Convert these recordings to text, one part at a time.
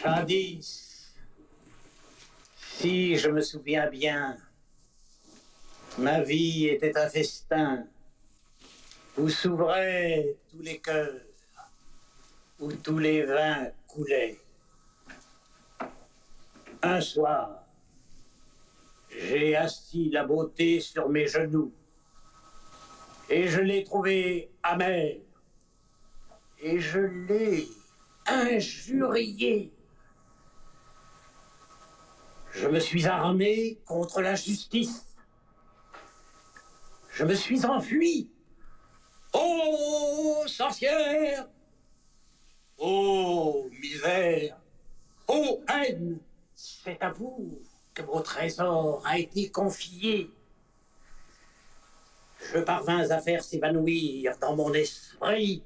Jadis, si je me souviens bien, ma vie était un festin où s'ouvraient tous les cœurs, où tous les vins coulaient. Un soir, j'ai assis la beauté sur mes genoux et je l'ai trouvée amère et je l'ai injuriée. Je me suis armé contre l'injustice. Je me suis enfui. Ô sorcière! Ô misère! Ô haine! C'est à vous que mon trésor a été confié. Je parvins à faire s'évanouir dans mon esprit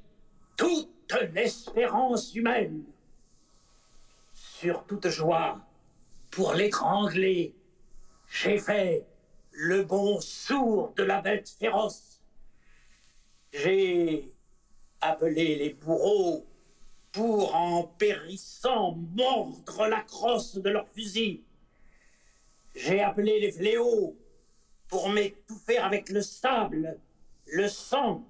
toute l'espérance humaine. Sur toute joie, pour l'étrangler, j'ai fait le bond sourd de la bête féroce. J'ai appelé les bourreaux pour, en périssant, mordre la crosse de leurs fusils. J'ai appelé les fléaux pour m'étouffer avec le sable, le sang.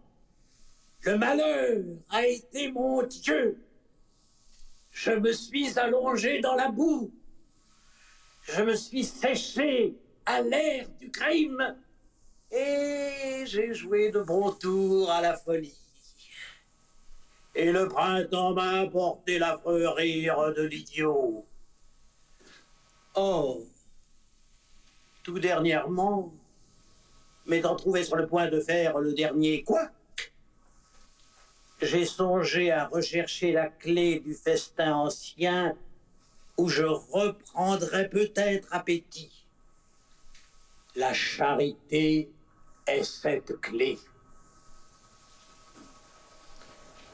Le malheur a été mon Dieu. Je me suis allongé dans la boue. Je me suis séché à l'air du crime. Et j'ai joué de bons tours à la folie. Et le printemps m'a apporté l'affreux rire de l'idiot. Or, tout dernièrement, m'étant trouvé sur le point de faire le dernier couac, j'ai songé à rechercher la clé du festin ancien où je reprendrai peut-être appétit. La charité est cette clé.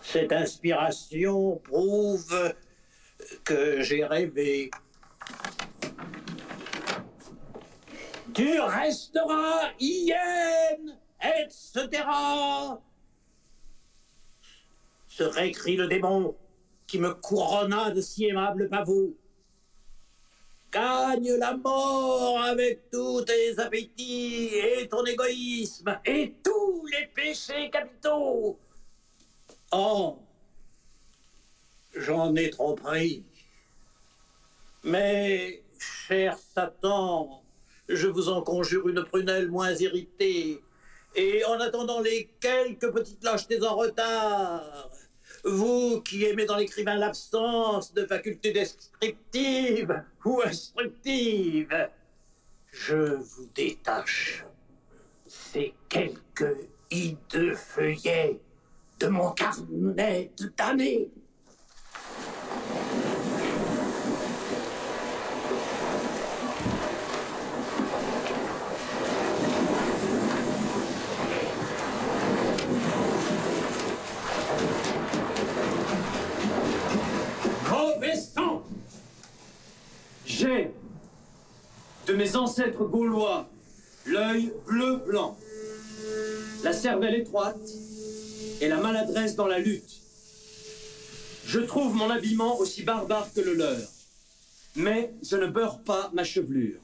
Cette inspiration prouve que j'ai rêvé. Tu resteras hyène, etc. Se récrie le démon qui me couronna de si aimables pavots. Gagne la mort avec tous tes appétits et ton égoïsme et tous les péchés capitaux. Oh, j'en ai trop pris. Mais, cher Satan, je vous en conjure une prunelle moins irritée. Et en attendant les quelques petites lâchetés en retard, vous qui aimez dans l'écrivain l'absence de facultés descriptives ou instructives, je vous détache ces quelques hideux feuillets de mon carnet de damné. J'ai, de mes ancêtres gaulois, l'œil bleu-blanc, la cervelle étroite et la maladresse dans la lutte. Je trouve mon habillement aussi barbare que le leur, mais je ne beurre pas ma chevelure.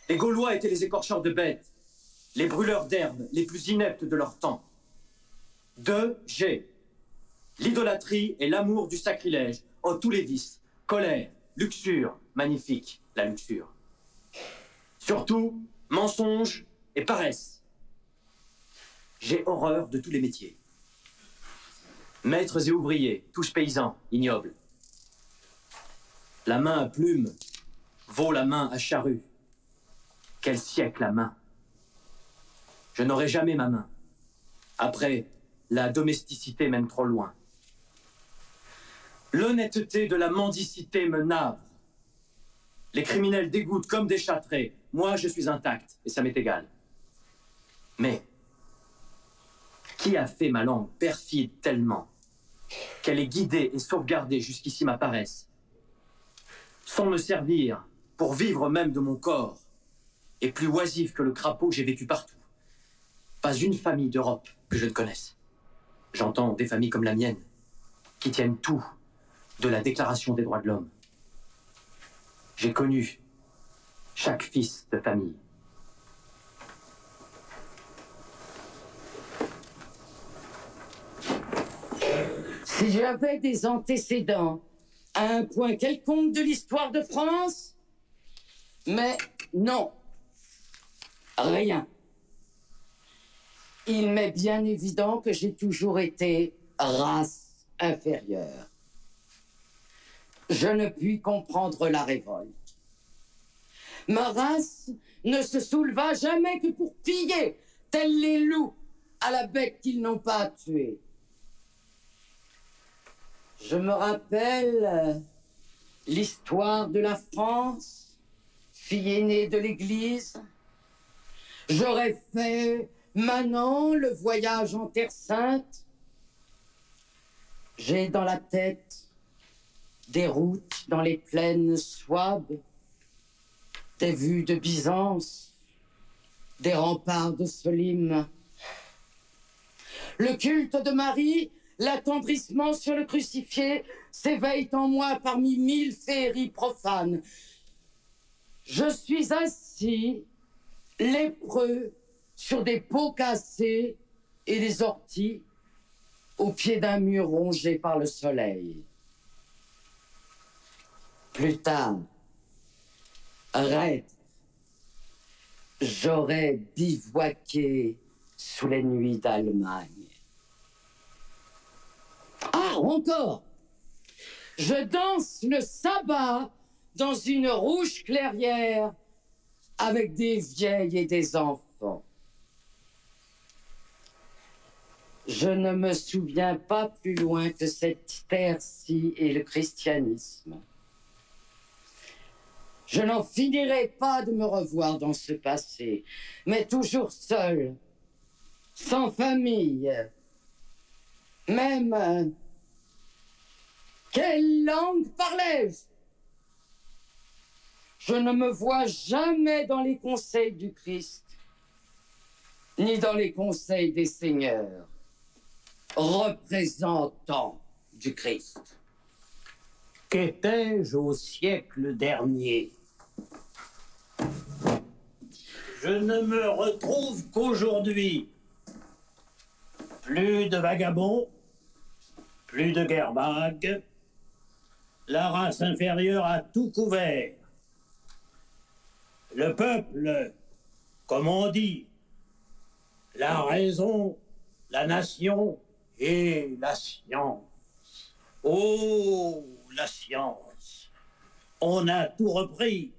Les Gaulois étaient les écorcheurs de bêtes, les brûleurs d'herbes les plus ineptes de leur temps. J'ai l'idolâtrie et l'amour du sacrilège, oh tous les vices, colère, luxure, magnifique, la luxure. Surtout, mensonge et paresse. J'ai horreur de tous les métiers. Maîtres et ouvriers, tous paysans, ignobles. La main à plume vaut la main à charrue. Quel siècle à main! Je n'aurai jamais ma main. Après, la domesticité mène trop loin. L'honnêteté de la mendicité me navre. Les criminels dégoûtent comme des châtrés. Moi, je suis intact, et ça m'est égal. Mais, qui a fait ma langue perfide tellement qu'elle est guidée et sauvegardée jusqu'ici ma paresse, sans me servir pour vivre même de mon corps, et plus oisif que le crapaud, j'ai vécu partout. Pas une famille d'Europe que je ne connaisse. J'entends des familles comme la mienne, qui tiennent tout de la Déclaration des droits de l'homme. J'ai connu chaque fils de famille. Si j'avais des antécédents à un point quelconque de l'histoire de France, mais non, rien. Il m'est bien évident que j'ai toujours été race inférieure. Je ne puis comprendre la révolte. Ma race ne se souleva jamais que pour piller, tels les loups, à la bête qu'ils n'ont pas tuée. Je me rappelle l'histoire de la France, fille aînée de l'Église. J'aurais fait maintenant le voyage en Terre Sainte. J'ai dans la tête des routes dans les plaines souabes, des vues de Byzance, des remparts de Solim. Le culte de Marie, l'attendrissement sur le crucifié s'éveillent en moi parmi 1000 féeries profanes. Je suis assis, lépreux, sur des pots cassés et des orties, au pied d'un mur rongé par le soleil. Plus tard, raide, j'aurais bivouaqué sous les nuits d'Allemagne. Ah, encore! Je danse le sabbat dans une rouge clairière avec des vieilles et des enfants. Je ne me souviens pas plus loin que cette terre-ci et le christianisme. Je n'en finirai pas de me revoir dans ce passé, mais toujours seul, sans famille. Même, quelle langue parlais-je? Je ne me vois jamais dans les conseils du Christ, ni dans les conseils des seigneurs, représentants du Christ. Qu'étais-je au siècle dernier? Je ne me retrouve qu'aujourd'hui. Plus de vagabonds, plus de guerbagues. La race inférieure a tout couvert. Le peuple, comme on dit, la raison, la nation et la science. Oh, la science! On a tout repris.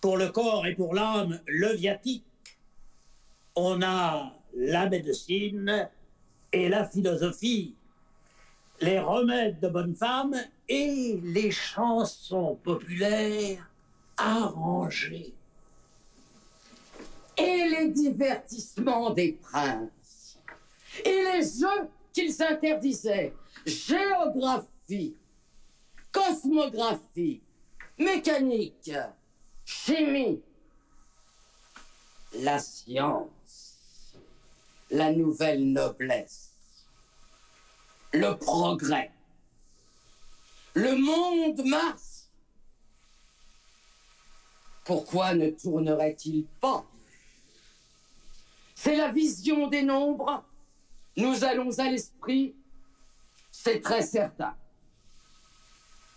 Pour le corps et pour l'âme, le viatique. On a la médecine et la philosophie, les remèdes de bonne femme et les chansons populaires arrangées. Et les divertissements des princes. Et les jeux qu'ils interdisaient. Géographie, cosmographie, mécanique, chimie, la science, la nouvelle noblesse, le progrès, le monde Mars. Pourquoi ne tournerait-il pas? C'est la vision des nombres. Nous allons à l'esprit, c'est très certain.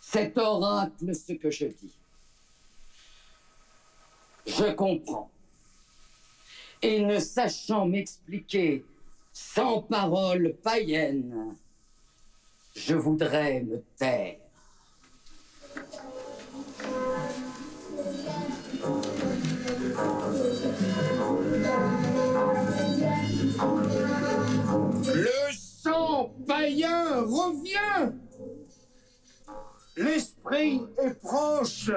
C'est oracle ce que je dis. Je comprends. Et ne sachant m'expliquer sans parole païenne, je voudrais me taire. Le sang païen revient. L'esprit est proche.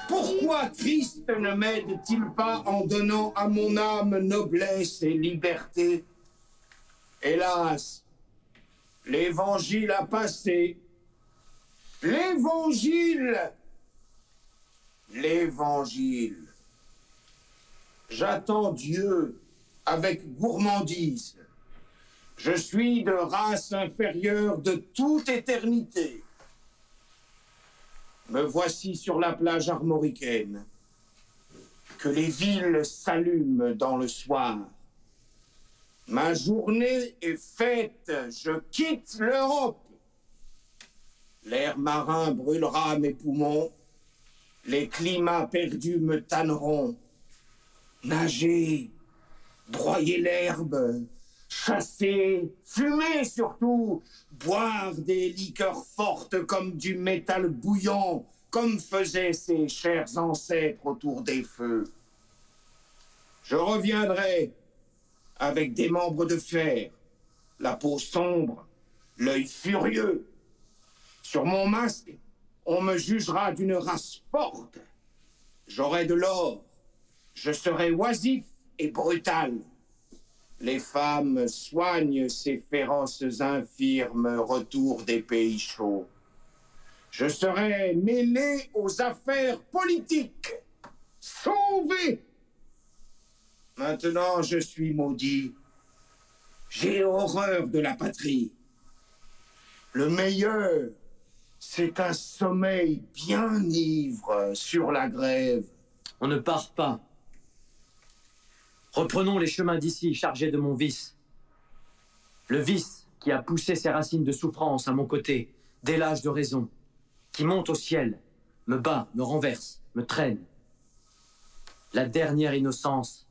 Pourquoi Christ ne m'aide-t-il pas en donnant à mon âme noblesse et liberté? Hélas, l'évangile a passé. L'évangile. L'évangile. J'attends Dieu avec gourmandise. Je suis de race inférieure de toute éternité. Me voici sur la plage armoricaine. Que les villes s'allument dans le soir. Ma journée est faite, je quitte l'Europe. L'air marin brûlera mes poumons. Les climats perdus me tanneront. Nager, broyer l'herbe, chasser, fumer surtout, boire des liqueurs fortes comme du métal bouillant, comme faisaient ces chers ancêtres autour des feux. Je reviendrai avec des membres de fer, la peau sombre, l'œil furieux. Sur mon masque, on me jugera d'une race forte. J'aurai de l'or, je serai oisif et brutal. Les femmes soignent ces féroces infirmes retour des pays chauds. Je serai mêlé aux affaires politiques. Sauvé! Maintenant, je suis maudit. J'ai horreur de la patrie. Le meilleur, c'est un sommeil bien ivre sur la grève. On ne part pas. Reprenons les chemins d'ici, chargés de mon vice. Le vice qui a poussé ses racines de souffrance à mon côté, dès l'âge de raison, qui monte au ciel, me bat, me renverse, me traîne. La dernière innocence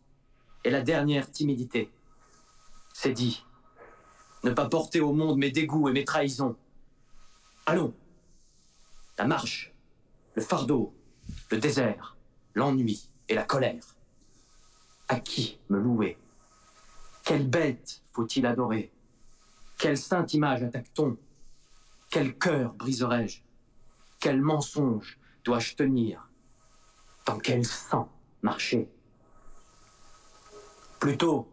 et la dernière timidité. C'est dit. Ne pas porter au monde mes dégoûts et mes trahisons. Allons. La marche, le fardeau, le désert, l'ennui et la colère. À qui me louer? Quelle bête faut-il adorer? Quelle sainte image attaque-t-on? Quel cœur briserai-je? Quel mensonge dois-je tenir? Dans quel sang marcher? Plutôt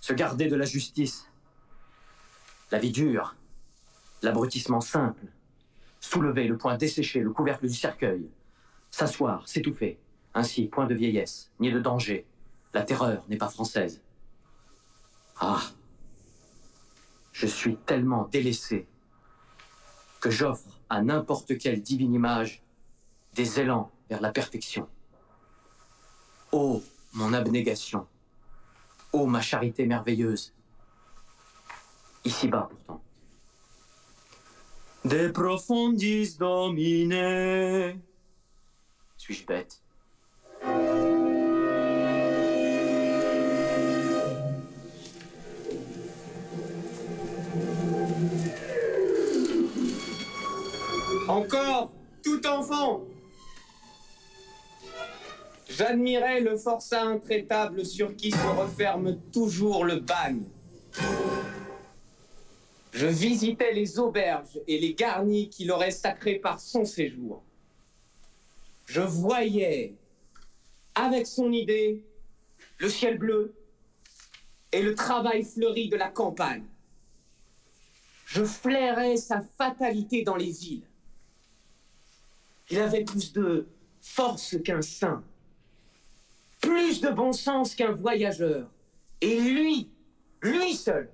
se garder de la justice, la vie dure, l'abrutissement simple, soulever le poing desséché, le couvercle du cercueil, s'asseoir, s'étouffer, ainsi point de vieillesse, ni de danger. La terreur n'est pas française. Ah, je suis tellement délaissé que j'offre à n'importe quelle divine image des élans vers la perfection. Ô mon abnégation, ô ma charité merveilleuse, ici-bas pourtant. De profundis domine. Suis-je bête? Encore, tout enfant, j'admirais le forçat intraitable sur qui se referme toujours le bagne. Je visitais les auberges et les garnis qu'il aurait sacrés par son séjour. Je voyais, avec son idée, le ciel bleu et le travail fleuri de la campagne. Je flairais sa fatalité dans les villes. Il avait plus de force qu'un saint, plus de bon sens qu'un voyageur. Et lui seul,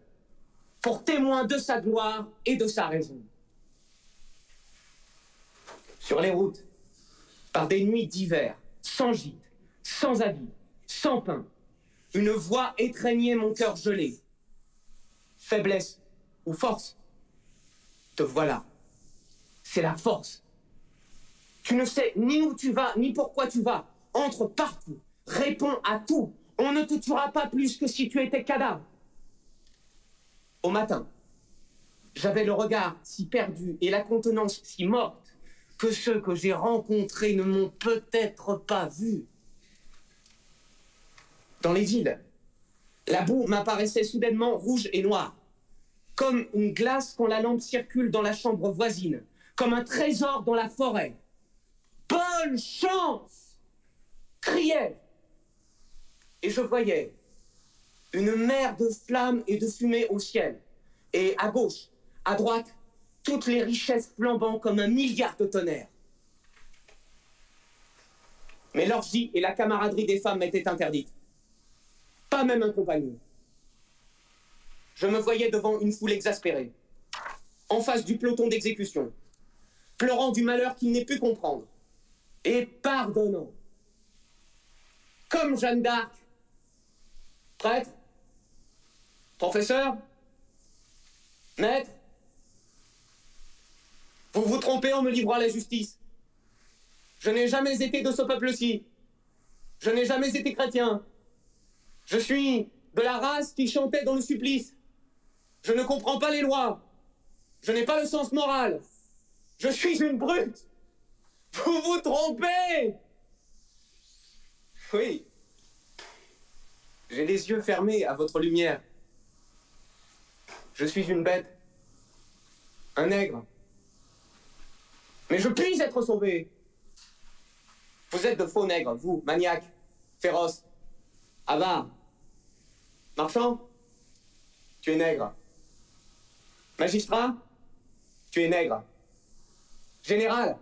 pour témoin de sa gloire et de sa raison. Sur les routes, par des nuits d'hiver, sans gîte, sans habit, sans pain, une voix étreignait mon cœur gelé. Faiblesse ou force? Te voilà. C'est la force. Tu ne sais ni où tu vas, ni pourquoi tu vas. Entre partout, réponds à tout. On ne te tuera pas plus que si tu étais cadavre. Au matin, j'avais le regard si perdu et la contenance si morte que ceux que j'ai rencontrés ne m'ont peut-être pas vu. Dans les villes, la boue m'apparaissait soudainement rouge et noire, comme une glace quand la lampe circule dans la chambre voisine, comme un trésor dans la forêt. Bonne chance! Criais-je. Et je voyais une mer de flammes et de fumée au ciel. Et à gauche, à droite, toutes les richesses flambant comme un milliard de tonnerres. Mais l'orgie et la camaraderie des femmes m'étaient interdites. Pas même un compagnon. Je me voyais devant une foule exaspérée, en face du peloton d'exécution. pleurant du malheur qu'il n'ait pu comprendre, et pardonnant. Comme Jeanne d'Arc. Prêtre? Professeur? Maître? Vous vous trompez en me livrant à la justice. Je n'ai jamais été de ce peuple-ci. Je n'ai jamais été chrétien. Je suis de la race qui chantait dans le supplice. Je ne comprends pas les lois. Je n'ai pas le sens moral. Je suis une brute. Vous vous trompez. Oui. J'ai les yeux fermés à votre lumière. Je suis une bête. Un nègre. Mais je puis être sauvé. Vous êtes de faux nègres, vous, maniaques, féroces, avares. Marchand, tu es nègre. Magistrat, tu es nègre. Général,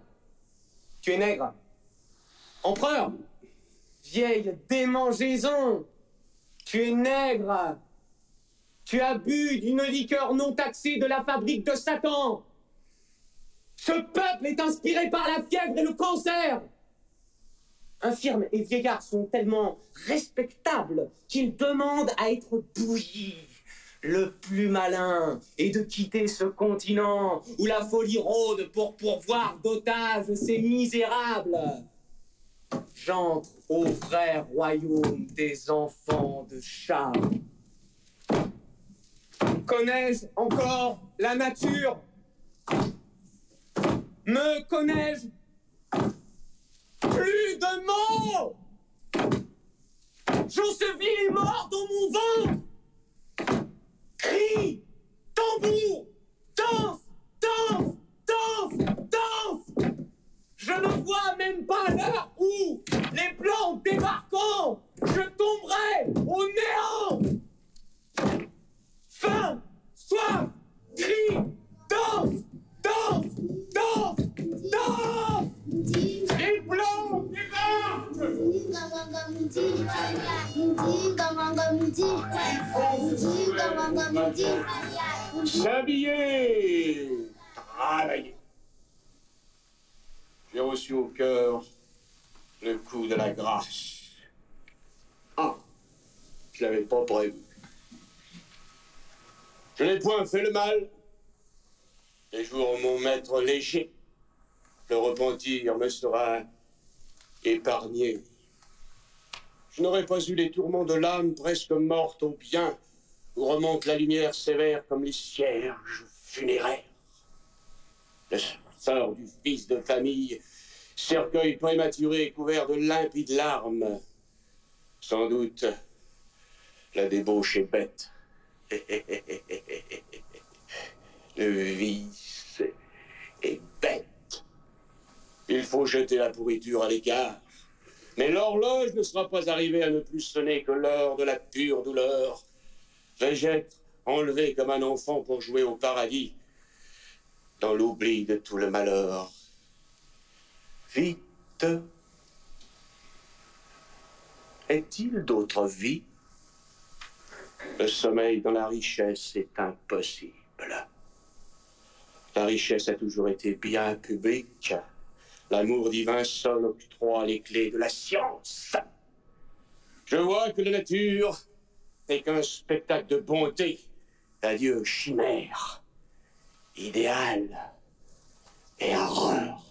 tu es nègre. Empereur, vieille démangeaison, tu es nègre. Tu as bu d'une liqueur non taxée de la fabrique de Satan. Ce peuple est inspiré par la fièvre et le cancer. Infirmes et vieillards sont tellement respectables qu'ils demandent à être bouillis. Le plus malin est de quitter ce continent où la folie rôde pour pourvoir d'otages ces misérables. J'entre au vrai royaume des enfants de charme. Connais-je encore la nature? Me connais-je? Plus de mots! J'ensevelis les morts dans mon ventre! Crie! Tambour! Danse! Danse! Danse! Danse! Je ne vois même pas l'heure où, les blancs débarquant, je tomberai au néant! Faim! Soif! Crie! Danse! Danse! Danse! Danse! Les blancs débarquent! S'habiller, travailler. J'ai reçu au cœur le coup de la grâce. Ah, je l'avais pas prévu. Je n'ai point fait le mal. Les jours m'ont maître léger. Le repentir me sera épargné. Je n'aurais pas eu les tourments de l'âme presque morte au bien, où remonte la lumière sévère comme les cierges funéraires. Le sort du fils de famille, cercueil prématuré couvert de limpides larmes. Sans doute, la débauche est bête. Le vice est bête. Il faut jeter la pourriture à l'écart. Mais l'horloge ne sera pas arrivée à ne plus sonner que l'heure de la pure douleur. Vais-je être enlevé comme un enfant pour jouer au paradis, dans l'oubli de tout le malheur? Vite. Est-il d'autre vie? Le sommeil dans la richesse est impossible. La richesse a toujours été bien publique. L'amour divin seul octroie les clés de la science. Je vois que la nature n'est qu'un spectacle de bonté. Adieu, chimère, idéal et horreur.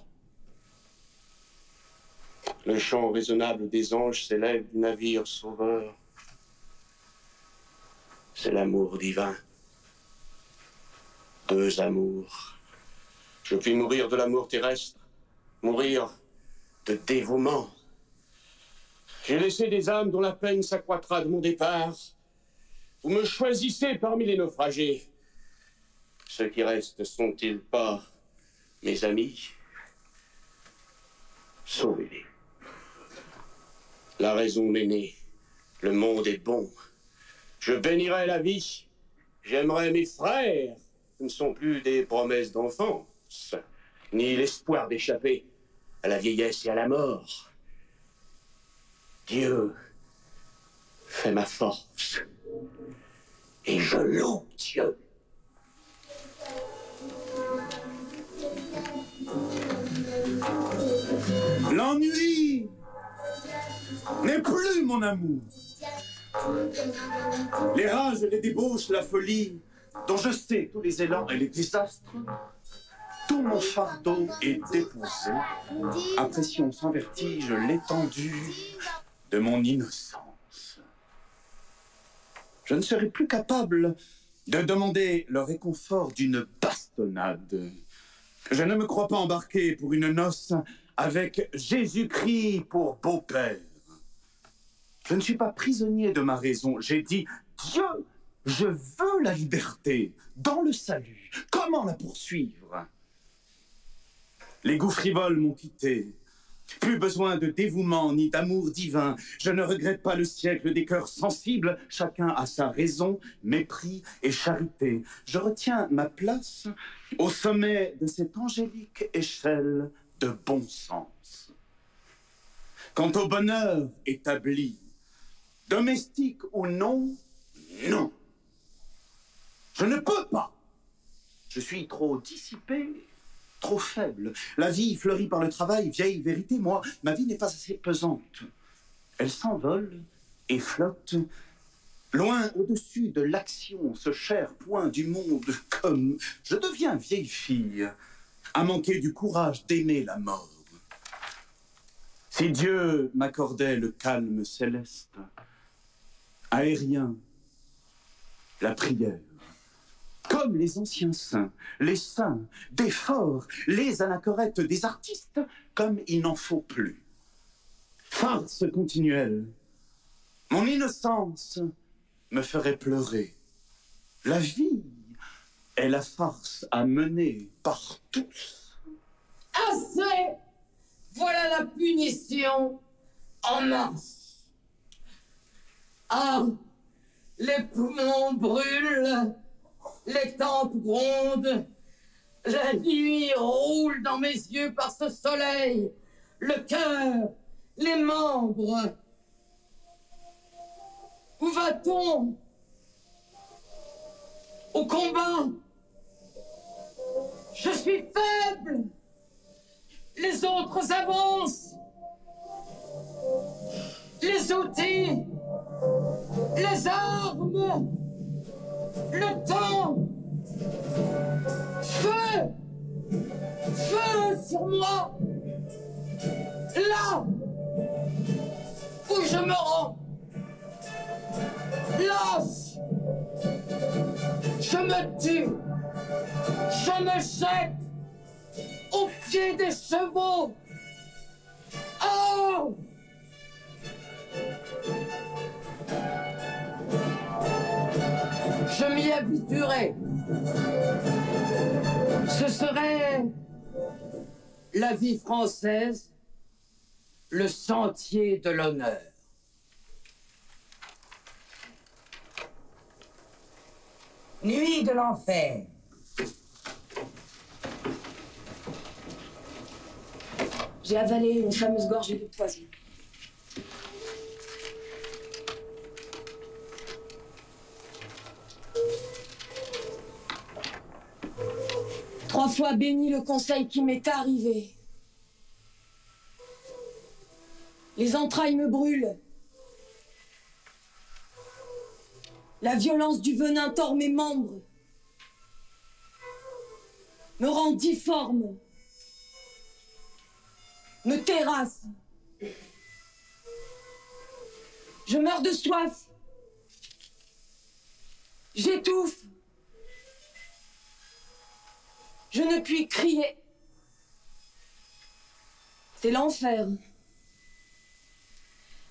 Le chant raisonnable des anges s'élève du navire sauveur. C'est l'amour divin. Deux amours. Je puis mourir de l'amour terrestre, mourir de dévouement. J'ai laissé des âmes dont la peine s'accroîtra de mon départ. Vous me choisissez parmi les naufragés. Ceux qui restent sont-ils pas mes amis? Sauvez-les. La raison m'est née. Le monde est bon. Je bénirai la vie. J'aimerai mes frères. Ce ne sont plus des promesses d'enfance, ni l'espoir d'échapper à la vieillesse et à la mort. Dieu fait ma force. Et je loue Dieu. L'ennui n'est plus mon amour. Les rages, les débauches, la folie, dont je sais tous les élans et les désastres, tout mon fardeau est déposé, appréciant sans vertige l'étendue de mon innocence. Je ne serai plus capable de demander le réconfort d'une bastonnade. Je ne me crois pas embarqué pour une noce avec Jésus-Christ pour beau-père. Je ne suis pas prisonnier de ma raison. J'ai dit, Dieu, je veux la liberté dans le salut. Comment la poursuivre? Les goûts frivoles m'ont quitté. Plus besoin de dévouement ni d'amour divin. Je ne regrette pas le siècle des cœurs sensibles. Chacun a sa raison, mépris et charité. Je retiens ma place au sommet de cette angélique échelle de bon sens. Quant au bonheur établi, domestique ou non, non. Je ne peux pas. Je suis trop dissipé, trop faible. La vie fleurit par le travail, vieille vérité. Moi, ma vie n'est pas assez pesante. Elle s'envole et flotte, loin au-dessus de l'action, ce cher point du monde, comme je deviens vieille fille, à manquer du courage d'aimer la mort. Si Dieu m'accordait le calme céleste, aérien, la prière, comme les anciens saints des forts, les anachorètes des artistes, comme il n'en faut plus. Farce continuelle, mon innocence me ferait pleurer. La vie est la farce à mener par tous. Assez! Voilà la punition en masse. Ah, les poumons brûlent, les tempes grondent, la nuit roule dans mes yeux par ce soleil, le cœur, les membres. Où va-t-on? Au combat? Je suis faible. Les autres avancent. Les outils, les armes, le temps. Feu! Feu sur moi! Là où je me rends. Lâche! Je me tue! Je me jette aux pieds des chevaux! Oh! Je m'y habituerai. Ce serait la vie française, le sentier de l'honneur. Nuit de l'enfer. J'ai avalé une fameuse gorgée de poison. Trois fois béni le conseil qui m'est arrivé. Les entrailles me brûlent. La violence du venin tord mes membres, me rend difforme, me terrasse. Je meurs de soif. J'étouffe. Je ne puis crier. C'est l'enfer.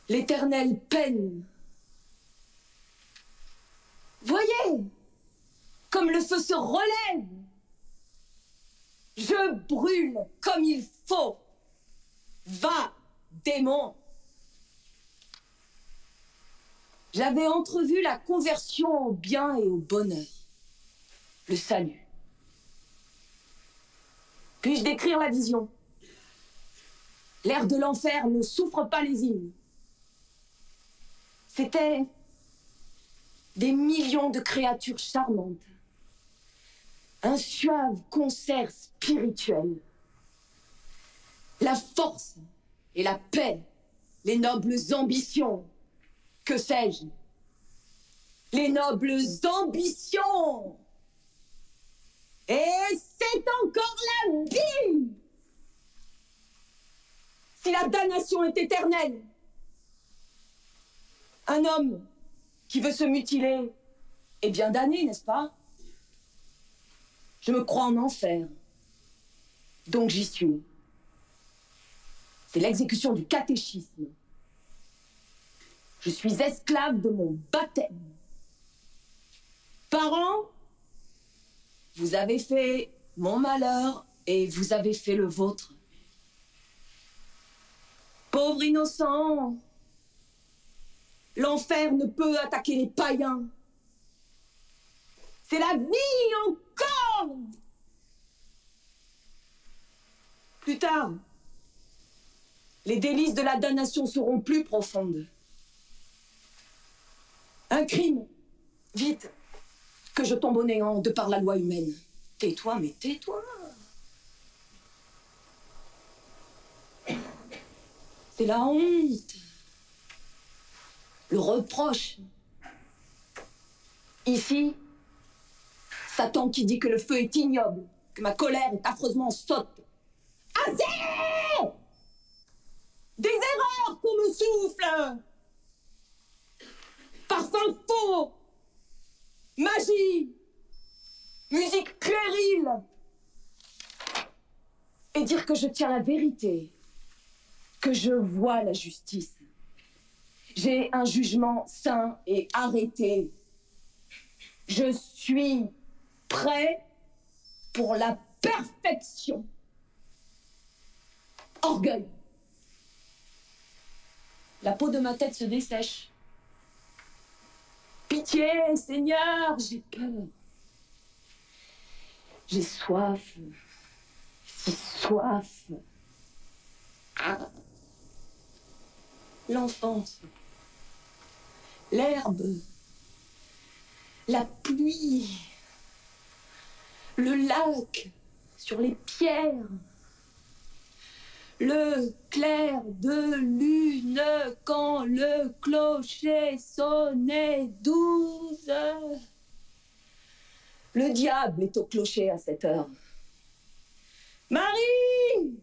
L'éternelle peine. Voyez, comme le feu se relève. Je brûle comme il faut. Va, démon. J'avais entrevu la conversion au bien et au bonheur, le salut. Puis-je décrire la vision? L'air de l'enfer ne souffre pas les hymnes. C'était des millions de créatures charmantes. Un suave concert spirituel. La force et la paix, les nobles ambitions. Que sais-je? Les nobles ambitions! Et c'est encore la vie! Si la damnation est éternelle, un homme qui veut se mutiler est bien damné, n'est-ce pas? Je me crois en enfer, donc j'y suis. C'est l'exécution du catéchisme. Je suis esclave de mon baptême. Parents, vous avez fait mon malheur et vous avez fait le vôtre. Pauvre innocent, l'enfer ne peut attaquer les païens. C'est la vie encore. Plus tard, les délices de la damnation seront plus profondes. Un crime, vite, que je tombe au néant de par la loi humaine. Tais-toi, mais tais-toi. C'est la honte, le reproche. Ici, Satan qui dit que le feu est ignoble, que ma colère est affreusement sotte. Assez! Des erreurs qu'on me souffle! Parfum faux! Magie! Musique puérile! Et dire que je tiens la vérité, que je vois la justice. J'ai un jugement sain et arrêté. Je suis prêt pour la perfection. Orgueil. La peau de ma tête se dessèche. Pitié, Seigneur, j'ai peur. J'ai soif. Si soif. Ah. L'enfance. L'herbe. La pluie. Le lac sur les pierres. Le clair de lune quand le clocher sonnait 12. Le diable est au clocher à cette heure. Marie!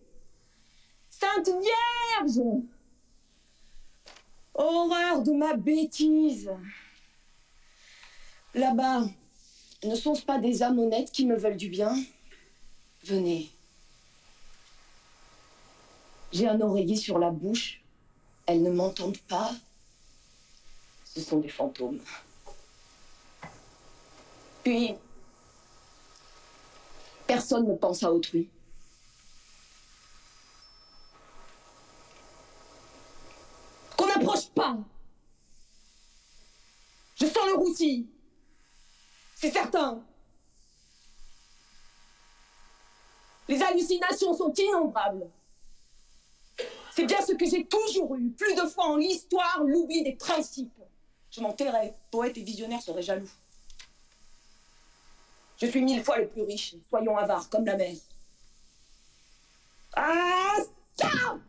Sainte Vierge! Horreur de ma bêtise! Là-bas, ne sont-ce pas des âmes honnêtes qui me veulent du bien? Venez. J'ai un oreiller sur la bouche. Elles ne m'entendent pas. Ce sont des fantômes. Puis, personne ne pense à autrui. Qu'on n'approche pas. Je sens le roussi. C'est certain. Les hallucinations sont innombrables. C'est bien ce que j'ai toujours eu, plus de fois en l'histoire, l'oubli des principes. Je m'en tairais, poète et visionnaire seraient jaloux. Je suis 1000 fois le plus riche, soyons avares comme la mer. Ah, stop!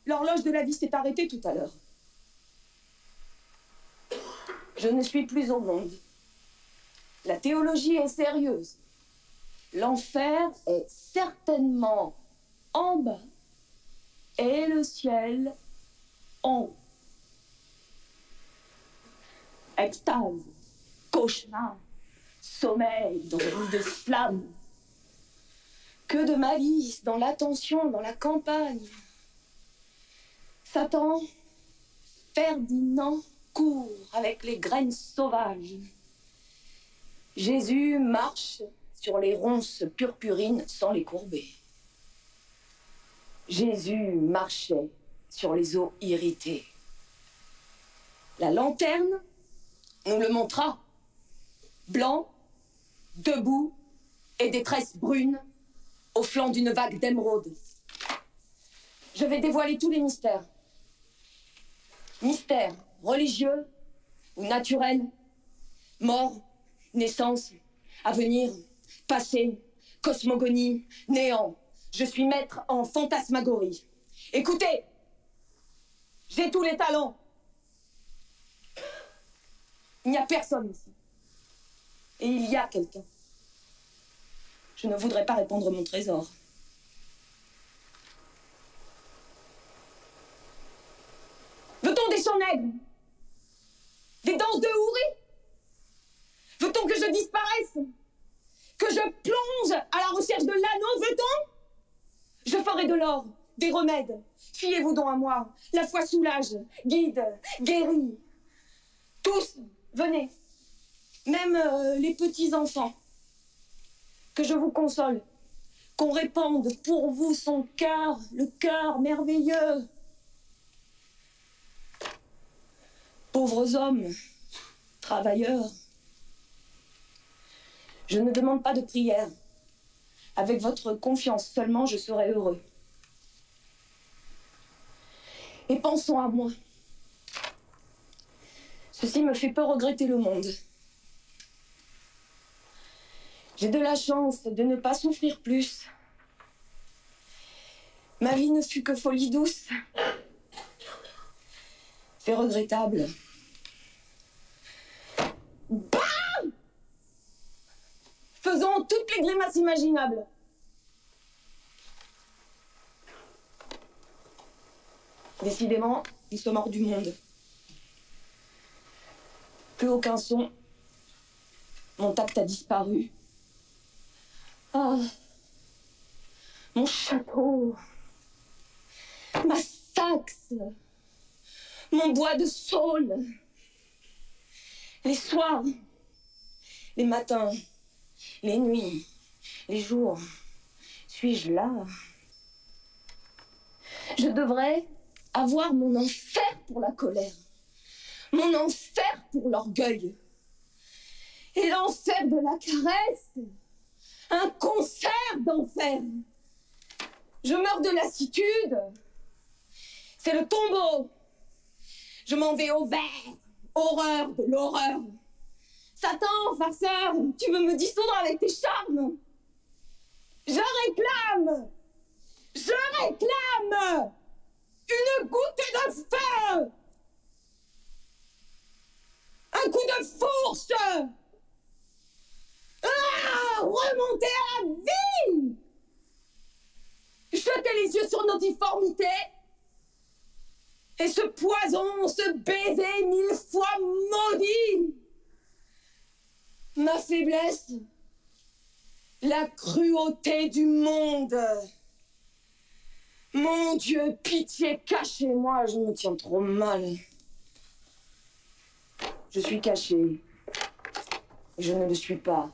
L'horloge de la vie s'est arrêtée tout à l'heure. Je ne suis plus au monde. La théologie est sérieuse. L'enfer est certainement en bas. Et le ciel en haut. Extase, cauchemar, sommeil dans une nuit de flammes. Que de malice dans l'attention, dans la campagne. Satan, Ferdinand court avec les graines sauvages. Jésus marche sur les ronces purpurines sans les courber. Jésus marchait sur les eaux irritées. La lanterne nous le montra. Blanc, debout et des tresses brunes au flanc d'une vague d'émeraude. Je vais dévoiler tous les mystères. Mystères religieux ou naturels, mort, naissance, avenir, passé, cosmogonie, néant. Je suis maître en fantasmagorie. Écoutez, j'ai tous les talents. Il n'y a personne ici. Et il y a quelqu'un. Je ne voudrais pas répandre mon trésor. Veut-on des chants nègres? Des danses de houris? Veut-on que je disparaisse? Que je plonge à la recherche de l'anneau? Veut-on? Je ferai de l'or, des remèdes. Fiez-vous donc à moi. La foi soulage, guide, guérit. Tous, venez. Même les petits enfants. Que je vous console. Qu'on répande pour vous son cœur, le cœur merveilleux. Pauvres hommes, travailleurs. Je ne demande pas de prière. Avec votre confiance seulement, je serai heureux. Et pensons à moi. Ceci me fait peu regretter le monde. J'ai de la chance de ne pas souffrir plus. Ma vie ne fut que folie douce. C'est regrettable. Bam! Faisons toutes les grimaces imaginables. Décidément, nous sommes hors du monde. Plus aucun son. Mon tact a disparu. Ah, mon chapeau, ma saxe, mon bois de saule, les soirs, les matins, les nuits, les jours. Suis-je là? Je devrais avoir mon enfer pour la colère, mon enfer pour l'orgueil, et l'enfer de la caresse. Un concert d'enfer. Je meurs de lassitude. C'est le tombeau. Je m'en vais au vert. Horreur de l'horreur. Satan, farceur, tu veux me dissoudre avec tes charmes? Je réclame une goutte de feu. Un coup de fourche. Ah, remonter à la vie! Jeter les yeux sur nos difformités et ce poison, ce baiser 1000 fois maudit. Ma faiblesse, la cruauté du monde. Mon Dieu, pitié, cachez-moi, je me tiens trop mal. Je suis cachée et je ne le suis pas.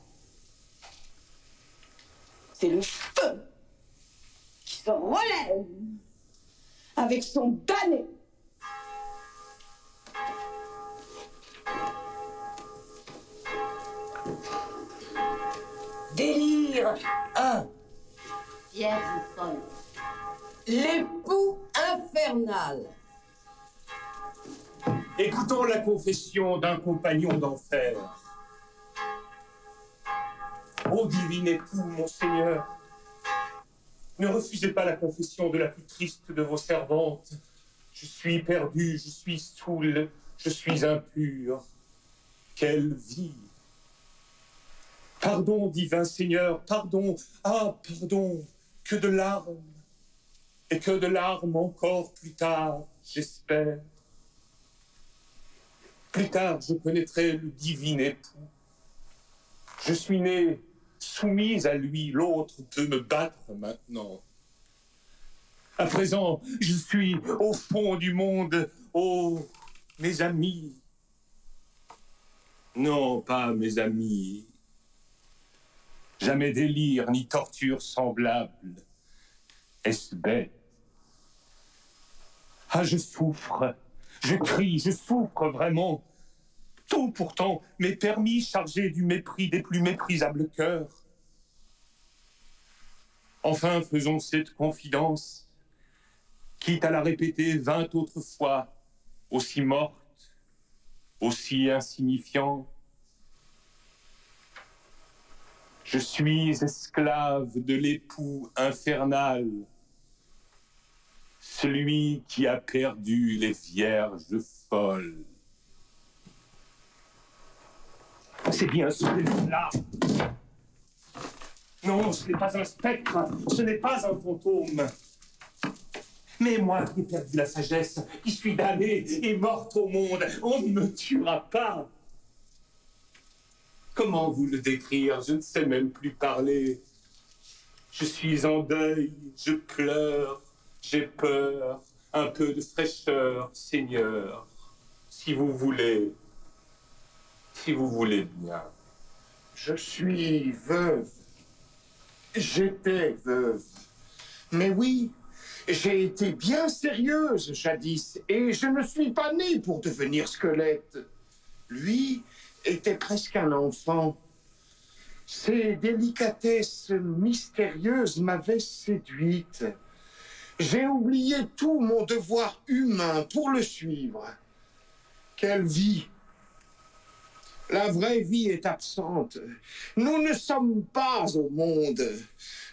C'est le feu qui se relève avec son damné. Délire 1. Pierre folle. L'époux infernal. Écoutons la confession d'un compagnon d'enfer. Ô divin époux, mon Seigneur, ne refusez pas la confession de la plus triste de vos servantes. Je suis perdu, je suis saoul, je suis impur. Quelle vie! Pardon, divin Seigneur, pardon, ah, pardon, que de larmes, et que de larmes encore plus tard, j'espère. Plus tard, je connaîtrai le divin époux. Je suis né soumise à lui, l'autre peut me battre maintenant. À présent, je suis au fond du monde. Oh, mes amis. Non, pas mes amis. Jamais délire ni torture semblable. Est-ce bête? Ah, je souffre. Je crie, je souffre vraiment. Tout pourtant m'est permis, chargé du mépris des plus méprisables cœurs. Enfin, faisons cette confidence, quitte à la répéter 20 autres fois, aussi morte, aussi insignifiante. Je suis esclave de l'époux infernal. celui qui a perdu les vierges folles. C'est bien celui-là. Non, ce n'est pas un spectre, ce n'est pas un fantôme. Mais moi qui ai perdu la sagesse, qui suis damnée et morte au monde, on ne me tuera pas. Comment vous le décrire? Je ne sais même plus parler. Je suis en deuil, je pleure, j'ai peur, un peu de fraîcheur, Seigneur, si vous voulez bien. Je suis veuve. J'étais veuve. Mais oui, j'ai été bien sérieuse jadis, et je ne suis pas née pour devenir squelette. Lui était presque un enfant. Ses délicatesses mystérieuses m'avaient séduite. J'ai oublié tout mon devoir humain pour le suivre. Quelle vie! La vraie vie est absente. Nous ne sommes pas au monde.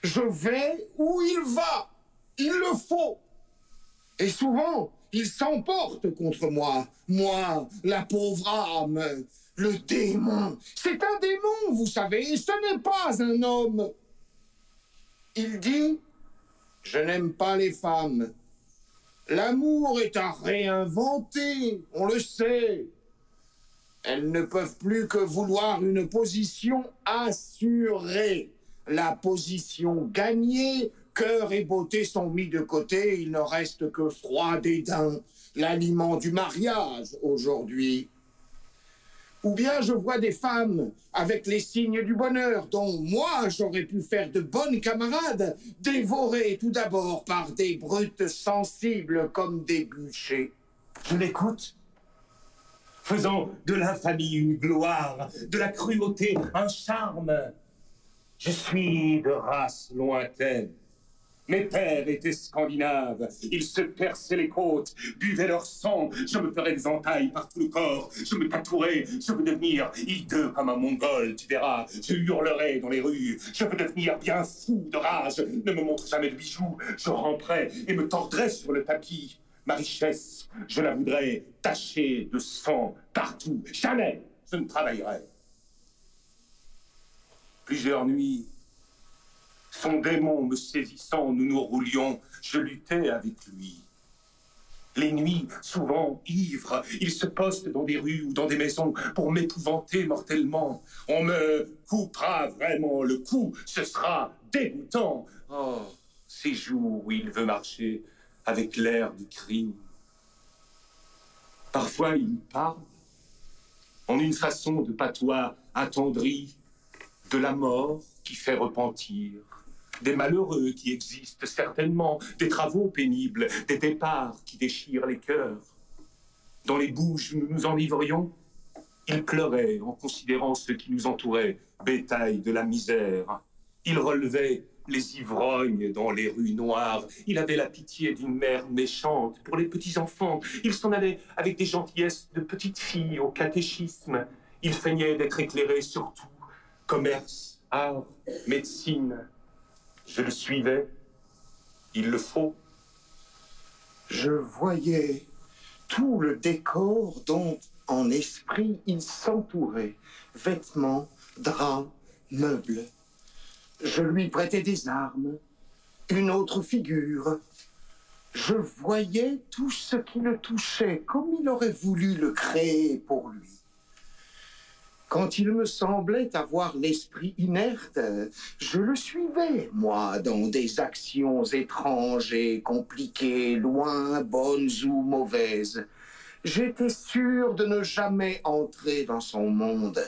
Je vais où il va. Il le faut. Et souvent, il s'emporte contre moi. Moi, la pauvre âme, le démon. C'est un démon, vous savez, ce n'est pas un homme. Il dit, je n'aime pas les femmes. L'amour est à réinventer, on le sait. Elles ne peuvent plus que vouloir une position assurée. La position gagnée, cœur et beauté sont mis de côté, il ne reste que froid dédain, l'aliment du mariage aujourd'hui. Ou bien je vois des femmes avec les signes du bonheur, dont moi j'aurais pu faire de bonnes camarades, dévorées tout d'abord par des brutes sensibles comme des bûchers. Je l'écoute, faisant de l'infamie une gloire, de la cruauté un charme. Je suis de race lointaine. Mes pères étaient scandinaves, ils se perçaient les côtes, buvaient leur sang, je me ferais des entailles par tout le corps, je me tatouerais, je veux devenir hideux comme un mongol, tu verras, je hurlerai dans les rues, je veux devenir bien fou de rage, ne me montre jamais de bijoux, je ramperai et me tordrai sur le tapis. Ma richesse, je la voudrais tachée de sang partout, jamais je ne travaillerai. Plusieurs nuits, son démon me saisissant, nous nous roulions, je luttais avec lui. Les nuits, souvent ivres, il se poste dans des rues ou dans des maisons pour m'épouvanter mortellement. On me coupera vraiment le cou, ce sera dégoûtant. Oh, ces jours où il veut marcher avec l'air du crime. Parfois, il parle en une façon de patois attendri, de la mort qui fait repentir. Des malheureux qui existent certainement, des travaux pénibles, des départs qui déchirent les cœurs. Dans les bouches où nous nous enivrions, il pleurait en considérant ceux qui nous entouraient, bétail de la misère. Il relevait les ivrognes dans les rues noires. Il avait la pitié d'une mère méchante pour les petits-enfants. Il s'en allait avec des gentillesses de petites filles au catéchisme. Il feignait d'être éclairé sur tout, commerce, art, médecine. Je le suivais. Il le faut. Je voyais tout le décor dont, en esprit, il s'entourait. Vêtements, draps, meubles. Je lui prêtais des armes, une autre figure. Je voyais tout ce qui le touchait, comme il aurait voulu le créer pour lui. Quand il me semblait avoir l'esprit inerte, je le suivais, moi, dans des actions étranges et compliquées, loin, bonnes ou mauvaises. J'étais sûr de ne jamais entrer dans son monde.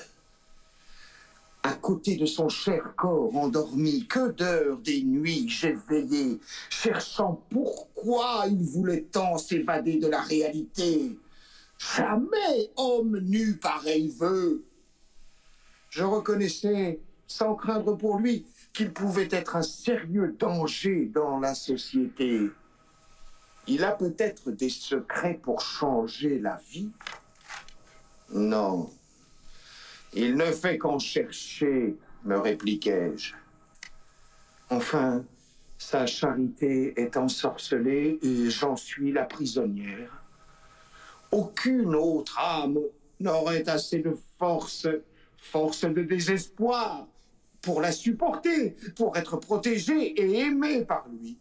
À côté de son cher corps endormi, que d'heures des nuits j'ai veillé, cherchant pourquoi il voulait tant s'évader de la réalité. Jamais homme n'eut pareil vœu. Je reconnaissais, sans craindre pour lui, qu'il pouvait être un sérieux danger dans la société. Il a peut-être des secrets pour changer la vie? Non. Il ne fait qu'en chercher, me répliquai-je. Enfin, Sa charité est ensorcelée et j'en suis la prisonnière. Aucune autre âme n'aurait assez de force de désespoir, pour la supporter, pour être protégée et aimée par lui.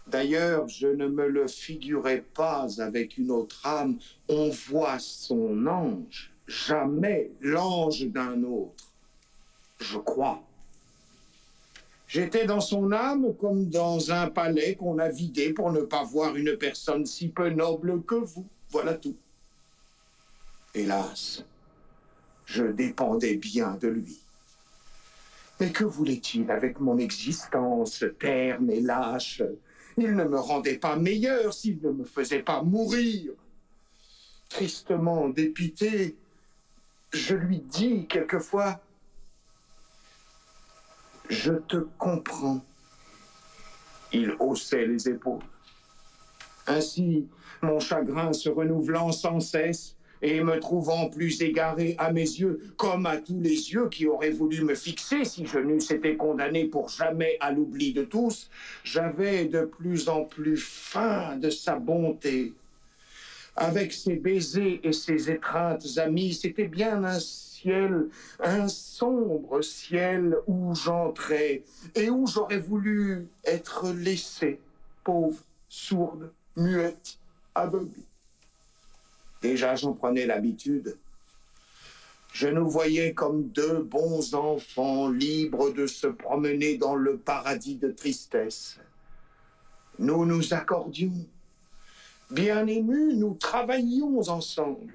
D'ailleurs, je ne me le figurais pas avec une autre âme. On voit son ange, jamais l'ange d'un autre. Je crois. J'étais dans son âme comme dans un palais qu'on a vidé pour ne pas voir une personne si peu noble que vous. Voilà tout. Hélas, je dépendais bien de lui. Mais que voulait-il avec mon existence terne et lâche? Il ne me rendait pas meilleur s'il ne me faisait pas mourir. Tristement dépité, je lui dis quelquefois: « Je te comprends. » Il haussait les épaules. Ainsi, mon chagrin se renouvelant sans cesse et me trouvant plus égaré à mes yeux, comme à tous les yeux qui auraient voulu me fixer si je n'eusse été condamné pour jamais à l'oubli de tous, j'avais de plus en plus faim de sa bonté. Avec ses baisers et ses étreintes amies, c'était bien un sombre ciel où j'entrais et où j'aurais voulu être laissée, pauvre, sourde, muette, aveugle. Déjà, j'en prenais l'habitude. Je nous voyais comme deux bons enfants libres de se promener dans le paradis de tristesse. Nous nous accordions. Bien émus, nous travaillions ensemble.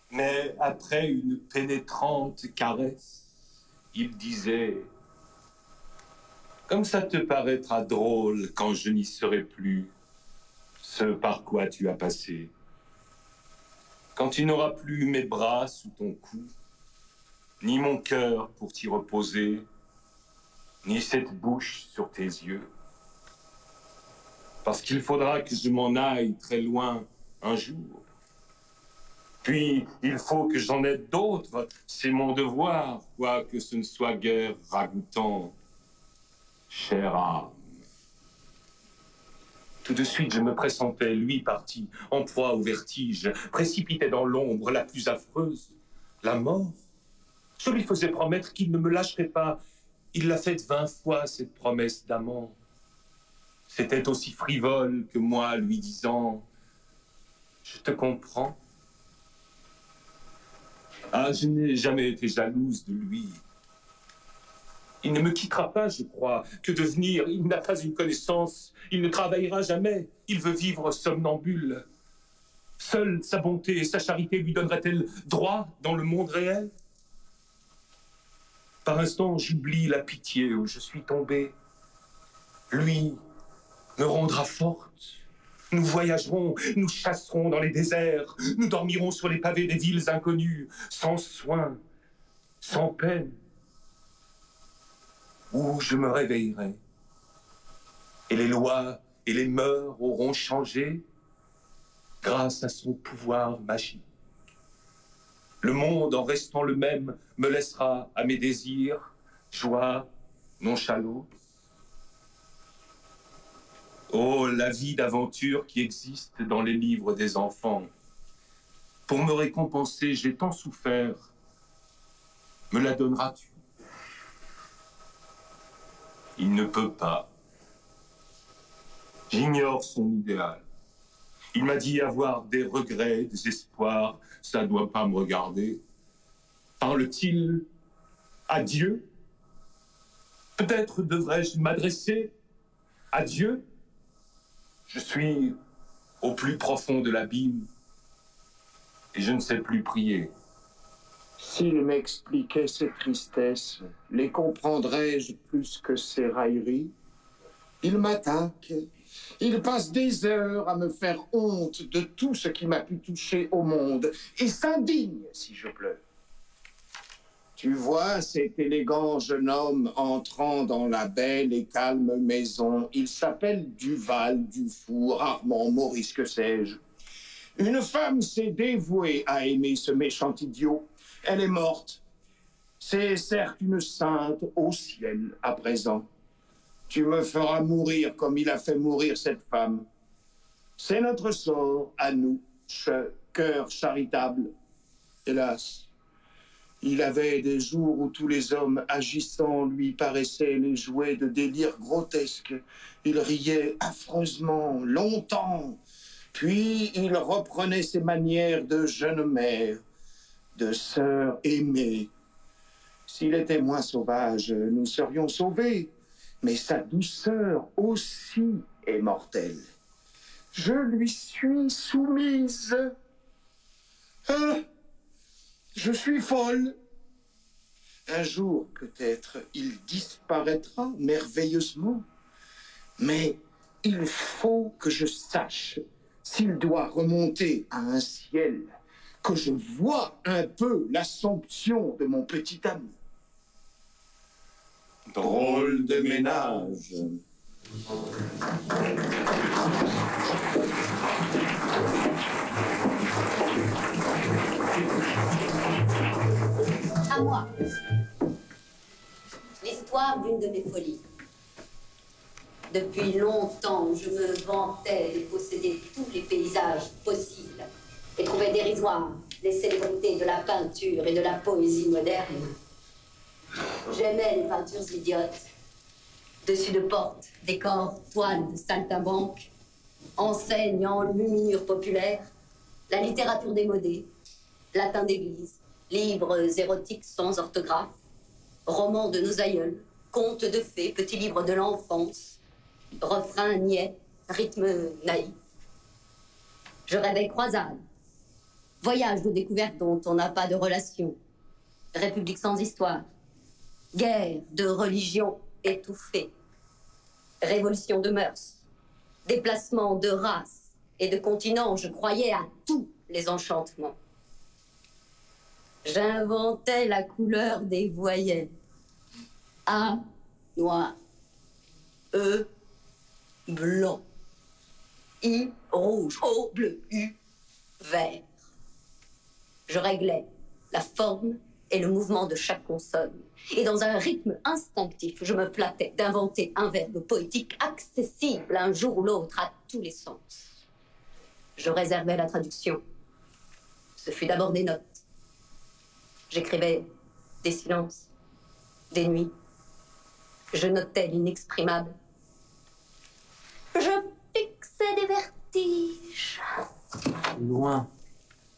Mais après une pénétrante caresse, il disait: « Comme ça te paraîtra drôle quand je n'y serai plus, ce par quoi tu as passé. Quand tu n'auras plus mes bras sous ton cou, ni mon cœur pour t'y reposer, ni cette bouche sur tes yeux. Parce qu'il faudra que je m'en aille très loin un jour. Puis, il faut que j'en aide d'autres, c'est mon devoir, quoique ce ne soit guère ragoûtant. Chère âme. » Tout de suite, je me pressentais, lui parti, en proie au vertige, précipité dans l'ombre la plus affreuse, la mort. Je lui faisais promettre qu'il ne me lâcherait pas. Il l'a faite 20 fois, cette promesse d'amant. C'était aussi frivole que moi, lui disant: « Je te comprends. » Ah, je n'ai jamais été jalouse de lui. Il ne me quittera pas, je crois. Que devenir? Il n'a pas une connaissance. Il ne travaillera jamais. Il veut vivre somnambule. Seule sa bonté et sa charité lui donneraient-elles droit dans le monde réel? Par instant, j'oublie la pitié où je suis tombé. Lui me rendra forte. Nous voyagerons, nous chasserons dans les déserts, nous dormirons sur les pavés des villes inconnues, sans soin, sans peine. Où je me réveillerai, et les lois et les mœurs auront changé grâce à son pouvoir magique. Le monde, en restant le même, me laissera à mes désirs, joie, nonchalance. Oh, la vie d'aventure qui existe dans les livres des enfants. Pour me récompenser, j'ai tant souffert. Me la donneras-tu? Il ne peut pas. J'ignore son idéal. Il m'a dit avoir des regrets, des espoirs. Ça ne doit pas me regarder. Parle-t-il à Dieu? Peut-être devrais-je m'adresser à Dieu? Je suis au plus profond de l'abîme et je ne sais plus prier. S'il m'expliquait ses tristesses, les comprendrais-je plus que ses railleries? Il m'attaque. Il passe des heures à me faire honte de tout ce qui m'a pu toucher au monde et s'indigne si je pleure. Tu vois cet élégant jeune homme entrant dans la belle et calme maison. Il s'appelle Duval, Dufour, Armand, Maurice, que sais-je. Une femme s'est dévouée à aimer ce méchant idiot. Elle est morte. C'est certes une sainte au ciel à présent. Tu me feras mourir comme il a fait mourir cette femme. C'est notre sort à nous, cœur charitable. Hélas, il avait des jours où tous les hommes agissants lui paraissaient les jouets de délires grotesques. Il riait affreusement, longtemps, puis il reprenait ses manières de jeune mère, de sœur aimée. S'il était moins sauvage, nous serions sauvés, mais sa douceur aussi est mortelle. Je lui suis soumise. Ah, je suis folle. Un jour, peut-être, il disparaîtra merveilleusement. Mais il faut que je sache s'il doit remonter à un ciel, que je vois un peu l'Assomption de mon petit ami. Drôle de ménage. À moi. L'histoire d'une de mes folies. Depuis longtemps, je me vantais de posséder tous les paysages possibles et trouvais dérisoires les célébrités de la peinture et de la poésie moderne. J'aimais les peintures idiotes. Dessus de portes, décors, toiles de saltimbanque, enseignes en luminure populaire, la littérature démodée, latin d'église, livres érotiques sans orthographe, romans de nos aïeuls, contes de fées, petits livres de l'enfance, refrains niais, rythme naïf. Je rêvais croisade, voyage de découverte dont on n'a pas de relation, république sans histoire, guerre de religion étouffée, révolution de mœurs, déplacement de race et de continent. Je croyais à tous les enchantements. J'inventais la couleur des voyelles. A, noir. E, blanc. I, rouge. O, bleu. U, vert. Je réglais la forme et le mouvement de chaque consonne. Et dans un rythme instinctif, je me flattais d'inventer un verbe poétique accessible un jour ou l'autre à tous les sens. Je réservais la traduction. Ce fut d'abord des notes. J'écrivais des silences, des nuits. Je notais l'inexprimable. Je fixais des vertiges. Loin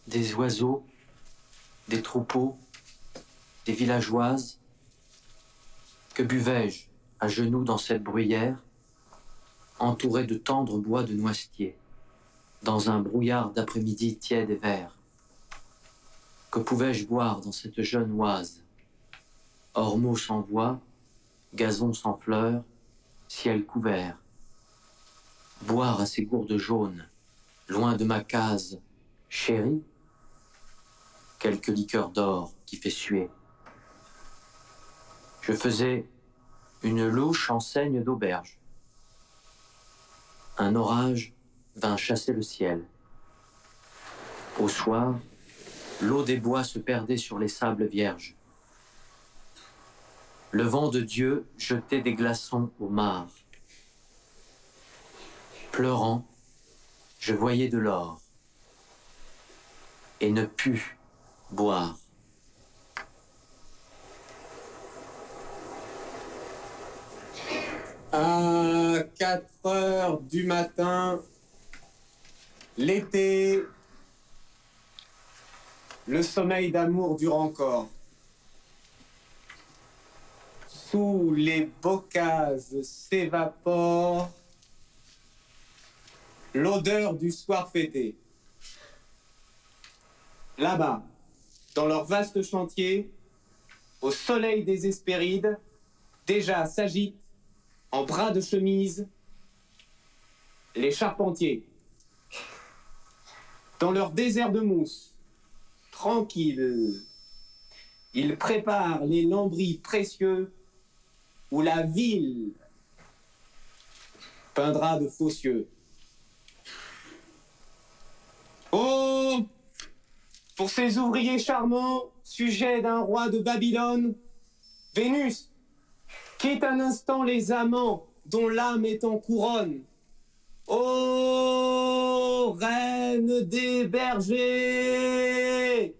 des oiseaux, des troupeaux, des villageoises, que buvais-je à genoux dans cette bruyère, entouré de tendres bois de noisetiers, dans un brouillard d'après-midi tiède et vert? Que pouvais-je boire dans cette jeune oise, ormeaux sans voix, gazon sans fleurs, ciel couvert? Boire à ces gourdes jaunes, loin de ma case chérie, quelque liqueur d'or qui fait suer. Je faisais une louche enseigne d'auberge. Un orage vint chasser le ciel. Au soir, l'eau des bois se perdait sur les sables vierges. Le vent de Dieu jetait des glaçons au mar. Pleurant, je voyais de l'or et ne pus boire. À 4 heures du matin, l'été, le sommeil d'amour dure encore. Sous les bocages s'évapore l'odeur du soir fêté. Là-bas, dans leur vaste chantier, au soleil des Hespérides, déjà s'agitent, en bras de chemise, les charpentiers. Dans leur désert de mousse, tranquilles, ils préparent les lambris précieux où la ville peindra de faux cieux. Oh, pour ces ouvriers charmants, sujets d'un roi de Babylone, Vénus, quitte un instant les amants dont l'âme est en couronne. Ô reine des bergers,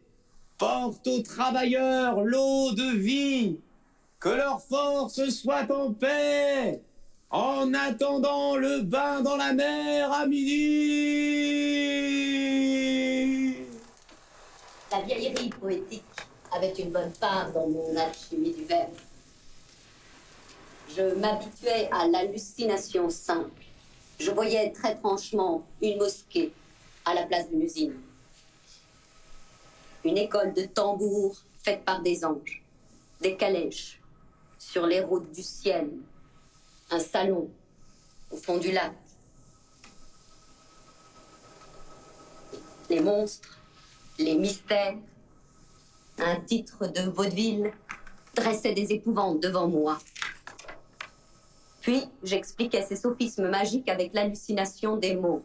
porte aux travailleurs l'eau de vie, que leur force soit en paix, en attendant le bain dans la mer à midi. La vieillerie poétique avait une bonne part dans mon alchimie du verbe. Je m'habituais à l'hallucination simple. Je voyais très franchement une mosquée à la place d'une usine. Une école de tambours faite par des anges, des calèches sur les routes du ciel, un salon au fond du lac. Les monstres, les mystères, un titre de vaudeville dressait des épouvantes devant moi. Puis, j'expliquais ces sophismes magiques avec l'hallucination des mots.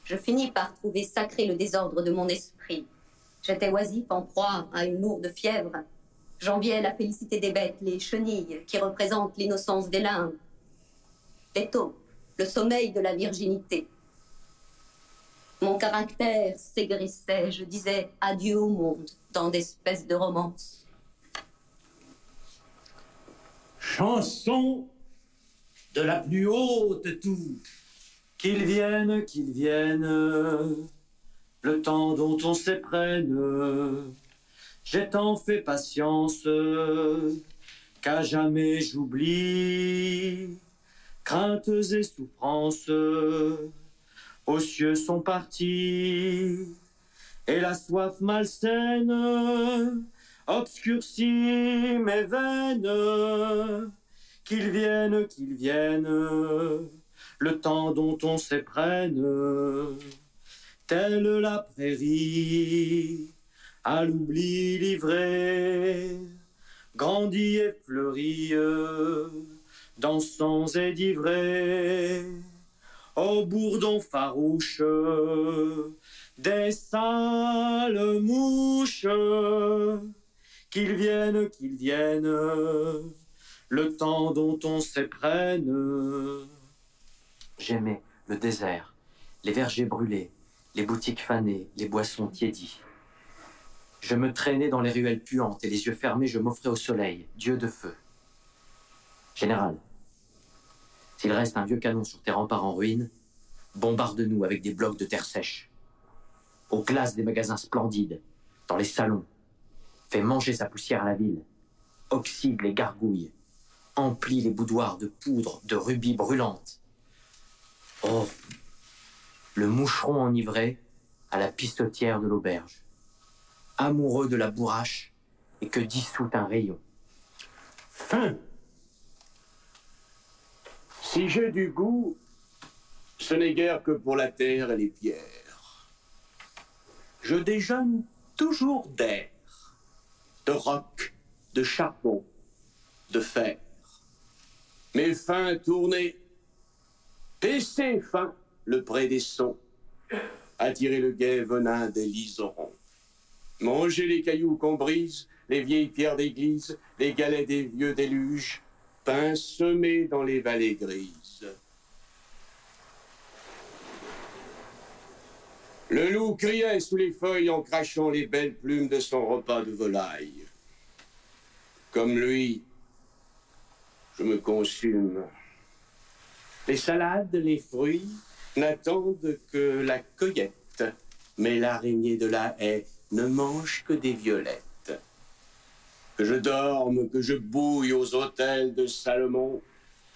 Je finis par trouver sacré le désordre de mon esprit. J'étais oisif en proie à une lourde fièvre. J'enviais la félicité des bêtes, les chenilles qui représentent l'innocence des limbes, les taupes, le sommeil de la virginité. Mon caractère s'aigrissait, je disais adieu au monde dans d'espèces de romances. Chanson de la plus haute tour. Qu'ils viennent, le temps dont on s'éprenne. J'ai tant fait patience qu'à jamais j'oublie. Craintes et souffrances aux cieux sont partis, et la soif malsaine obscurcit mes veines. Qu'ils viennent, le temps dont on s'éprenne. Telle la prairie, à l'oubli livré, grandit et fleurit, dansant et d'ivré, au bourdon farouche des sales mouches. Qu'ils viennent, le temps dont on s'éprenne. J'aimais le désert, les vergers brûlés, les boutiques fanées, les boissons tiédies. Je me traînais dans les ruelles puantes et les yeux fermés, je m'offrais au soleil, dieu de feu. Général, s'il reste un vieux canon sur tes remparts en ruine, bombarde-nous avec des blocs de terre sèche. Aux glaces des magasins splendides, dans les salons, fais manger sa poussière à la ville, oxyde les gargouilles, emplit les boudoirs de poudre, de rubis brûlantes. Oh, le moucheron enivré à la pistotière de l'auberge, amoureux de la bourrache et que dissout un rayon. Fin. Si j'ai du goût, ce n'est guère que pour la terre et les pierres. Je déjeune toujours d'air, de roc, de charbon, de fer. Mes fins tournées, paisser fin le pré des sons, attirer le gai venin des liserons, manger les cailloux qu'on brise, les vieilles pierres d'église, les galets des vieux déluges, pain semé dans les vallées grises. Le loup criait sous les feuilles en crachant les belles plumes de son repas de volaille. Comme lui, je me consume. Les salades, les fruits n'attendent que la cueillette, mais l'araignée de la haie ne mange que des violettes. Que je dorme, que je bouille aux hôtels de Salomon,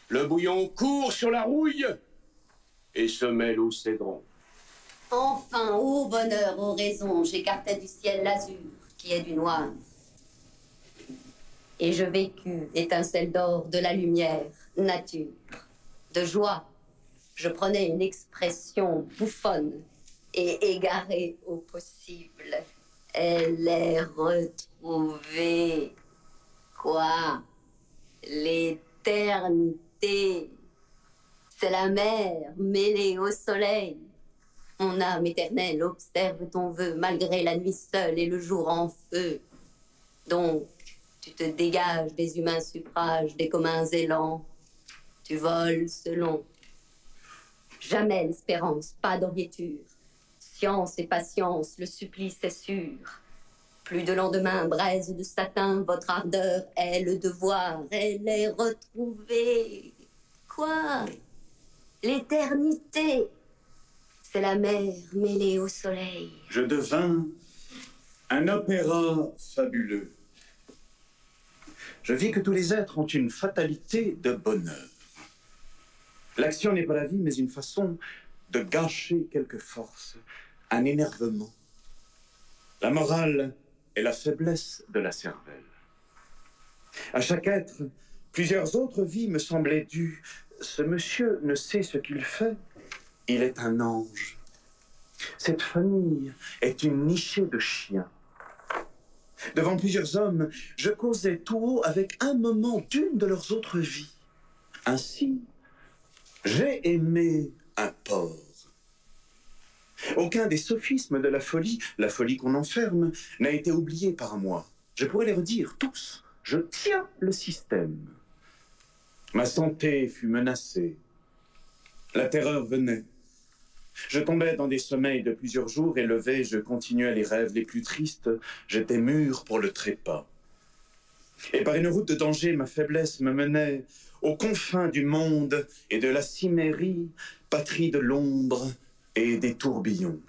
le bouillon court sur la rouille et se mêle au cédron. Enfin, ô bonheur, ô raison, j'écartais du ciel l'azur qui est du noir. Et je vécus, étincelle d'or de la lumière, nature, de joie. Je prenais une expression bouffonne et égarée au possible. Elle est retrouvée. Quoi? L'éternité. C'est la mer mêlée au soleil. Mon âme éternelle observe ton vœu malgré la nuit seule et le jour en feu. Donc, tu te dégages des humains suffrages, des communs élans. Tu voles selon. Jamais l'espérance, pas d'oriéture. Science et patience, le supplice est sûr. Plus de lendemain, braise de satin, votre ardeur est le devoir, elle est retrouvée. Quoi? L'éternité, c'est la mer mêlée au soleil. Je devins un opéra fabuleux. Je vis que tous les êtres ont une fatalité de bonheur. L'action n'est pas la vie, mais une façon de gâcher quelque force, un énervement. La morale est la faiblesse de la cervelle. À chaque être, plusieurs autres vies me semblaient dues. Ce monsieur ne sait ce qu'il fait. Il est un ange. Cette famille est une nichée de chiens. Devant plusieurs hommes, je causais tout haut avec un moment d'une de leurs autres vies. Ainsi, j'ai aimé un porc. Aucun des sophismes de la folie qu'on enferme, n'a été oublié par moi. Je pourrais les redire tous. Je tiens le système. Ma santé fut menacée. La terreur venait. Je tombais dans des sommeils de plusieurs jours et levé, je continuais les rêves les plus tristes. J'étais mûr pour le trépas. Et par une route de danger, ma faiblesse me menait aux confins du monde et de la cimmérie, patrie de l'ombre et des tourbillons.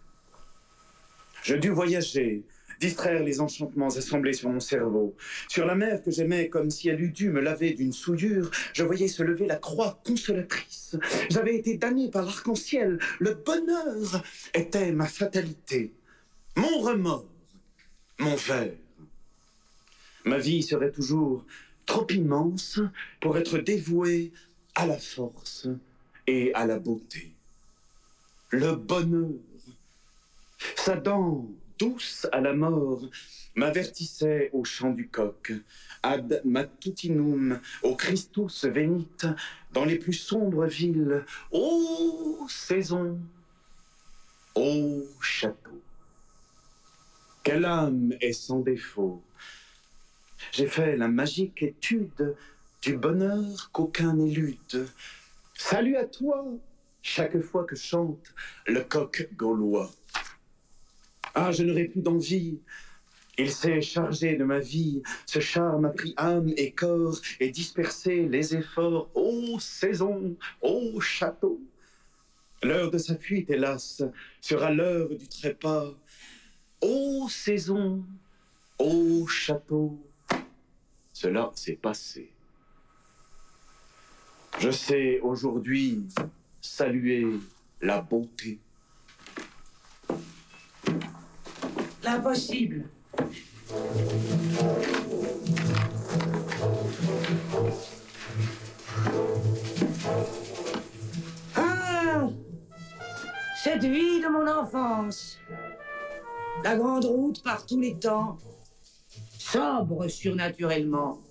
Je dus voyager, distraire les enchantements assemblés sur mon cerveau. Sur la mer que j'aimais comme si elle eût dû me laver d'une souillure, je voyais se lever la croix consolatrice. J'avais été damné par l'arc-en-ciel. Le bonheur était ma fatalité, mon remords, mon ver. Ma vie serait toujours trop immense pour être dévouée à la force et à la beauté. Le bonheur, sa dent douce à la mort, m'avertissait au chant du coq, ad matutinum, au Christus venit, dans les plus sombres villes, ô saison, ô château. Quelle âme est sans défaut? J'ai fait la magique étude du bonheur qu'aucun n'élude. Salut à toi, chaque fois que chante le coq gaulois. Ah, je n'aurai plus d'envie. Il s'est chargé de ma vie. Ce charme a pris âme et corps et dispersé les efforts. Ô saison, ô château. L'heure de sa fuite, hélas, sera l'heure du trépas. Ô saison, ô château. Cela s'est passé. Je sais aujourd'hui saluer la beauté. L'impossible. Ah! Cette vie de mon enfance. La grande route par tous les temps. Sobre surnaturellement.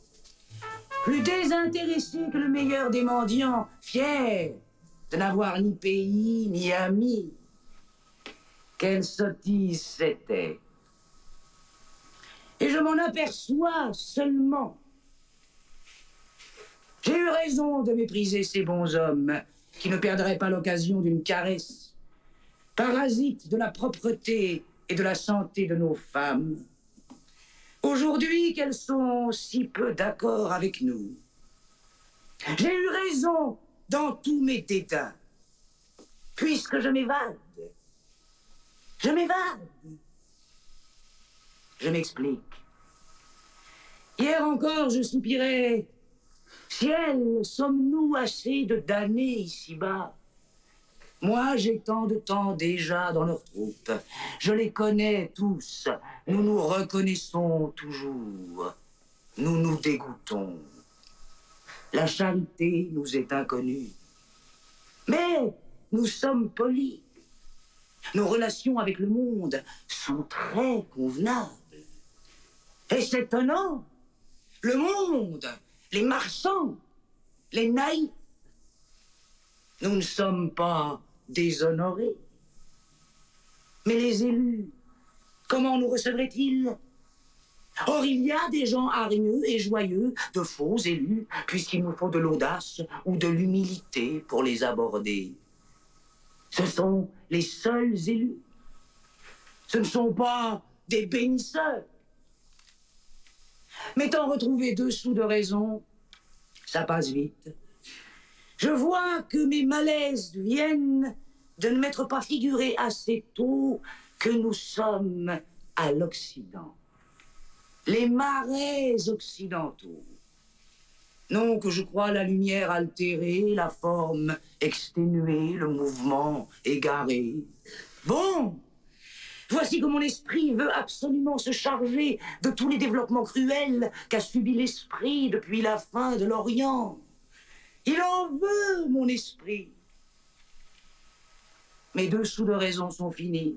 Plus désintéressé que le meilleur des mendiants. Fier de n'avoir ni pays ni amis. Quelle sottise c'était. Et je m'en aperçois seulement. J'ai eu raison de mépriser ces bons hommes qui ne perdraient pas l'occasion d'une caresse, parasites de la propreté et de la santé de nos femmes. Aujourd'hui qu'elles sont si peu d'accord avec nous. J'ai eu raison dans tous mes dédains, puisque je m'évade. Je m'évade. Je m'explique. Hier encore, je soupirais. Ciel, sommes-nous assez de damnés ici-bas? Moi, j'ai tant de temps déjà dans leur troupe. Je les connais tous. Nous nous reconnaissons toujours. Nous nous dégoûtons. La charité nous est inconnue. Mais nous sommes polis. Nos relations avec le monde sont très convenables. Et c'est étonnant. Le monde, les marchands, les naïfs. Nous ne sommes pas déshonorés. Mais les élus, comment nous recevraient-ils? Or, il y a des gens hargneux et joyeux, de faux élus, puisqu'il nous faut de l'audace ou de l'humilité pour les aborder. Ce sont les seuls élus. Ce ne sont pas des bénisseurs. M'étant retrouvé 2 sous de raison, ça passe vite. Je vois que mes malaises viennent de ne m'être pas figuré assez tôt que nous sommes à l'Occident. Les marais occidentaux. Non que je crois la lumière altérée, la forme exténuée, le mouvement égaré. Bon, voici que mon esprit veut absolument se charger de tous les développements cruels qu'a subi l'esprit depuis la fin de l'Orient. Il en veut, mon esprit. Mes 2 sous de raison sont finis.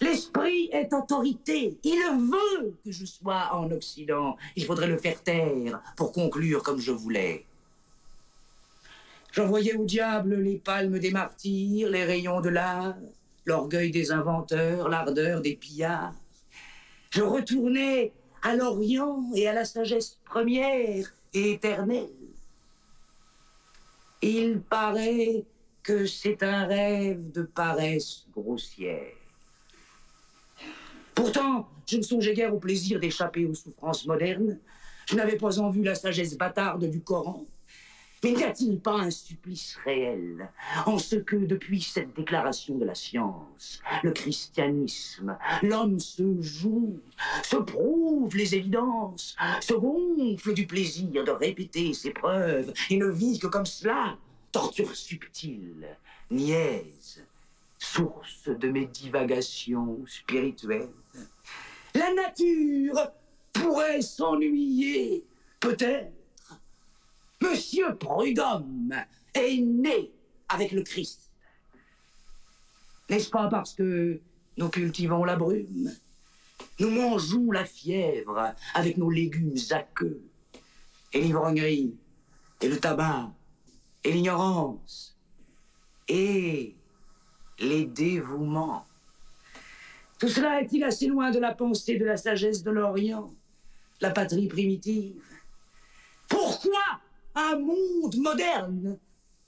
L'esprit est autorité. Il veut que je sois en Occident. Il faudrait le faire taire pour conclure comme je voulais. J'envoyais au diable les palmes des martyrs, les rayons de l'art, l'orgueil des inventeurs, l'ardeur des pillards. Je retournais à l'Orient et à la sagesse première et éternelle. Il paraît que c'est un rêve de paresse grossière. Pourtant, je ne songeais guère au plaisir d'échapper aux souffrances modernes. Je n'avais pas en vue la sagesse bâtarde du Coran. Mais n'y a-t-il pas un supplice réel en ce que, depuis cette déclaration de la science, le christianisme, l'homme se joue, se prouve les évidences, se gonfle du plaisir de répéter ses preuves et ne vit que comme cela, torture subtile, niaise, source de mes divagations spirituelles. La nature pourrait s'ennuyer, peut-être. Monsieur Prudhomme est né avec le Christ. N'est-ce pas parce que nous cultivons la brume? Nous mangeons la fièvre avec nos légumes aqueux, et l'ivrognerie, et le tabac, et l'ignorance, et les dévouements. Tout cela est-il assez loin de la pensée de la sagesse de l'Orient, la patrie primitive? Pourquoi un monde moderne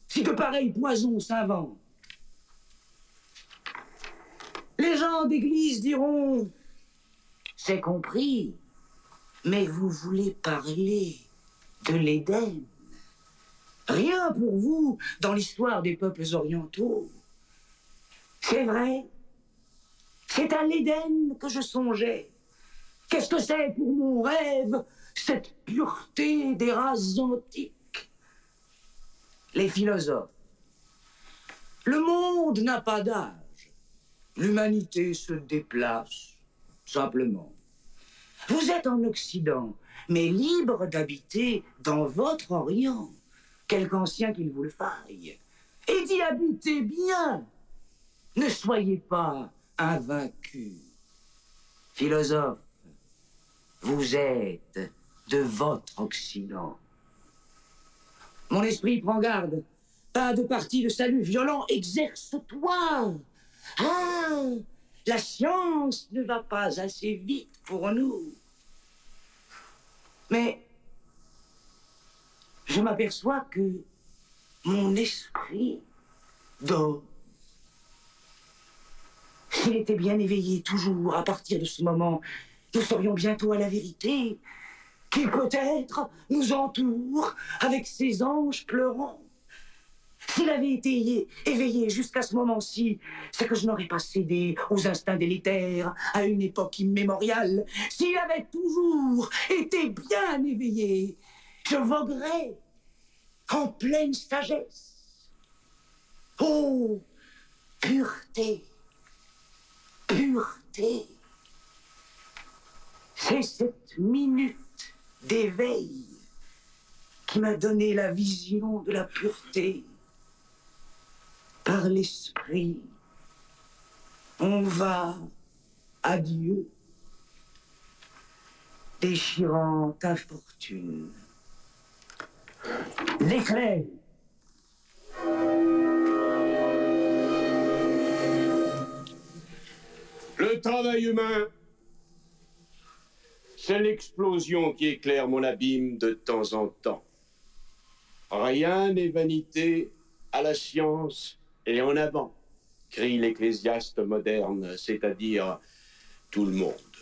si de pareils poisons s'inventent? Les gens d'église diront « C'est compris, mais vous voulez parler de l'Éden. Rien pour vous dans l'histoire des peuples orientaux. » C'est vrai, c'est à l'Éden que je songeais. Qu'est-ce que c'est pour mon rêve, cette pureté des races antiques? Les philosophes. Le monde n'a pas d'âge. L'humanité se déplace, simplement. Vous êtes en Occident, mais libre d'habiter dans votre Orient, quelque ancien qu'il vous le faille, et d'y habiter bien. Ne soyez pas invaincus. Philosophes, vous êtes de votre Occident. Mon esprit prend garde. Pas de parti de salut violent, exerce-toi. Ah, la science ne va pas assez vite pour nous. Mais je m'aperçois que mon esprit dort. S'il était bien éveillé toujours à partir de ce moment, nous serions bientôt à la vérité, qui peut-être nous entoure avec ses anges pleurants. S'il avait été éveillé jusqu'à ce moment-ci, c'est que je n'aurais pas cédé aux instincts délétères à une époque immémoriale. S'il avait toujours été bien éveillé, je voguerais en pleine sagesse. Oh, pureté, pureté. C'est cette minute d'éveil qui m'a donné la vision de la pureté. Par l'esprit, on va à Dieu, déchirant infortune. L'éclair. Le travail humain C'est l'explosion qui éclaire mon abîme de temps en temps. Rien n'est vanité à la science et en avant, crie l'ecclésiaste moderne, c'est-à-dire tout le monde.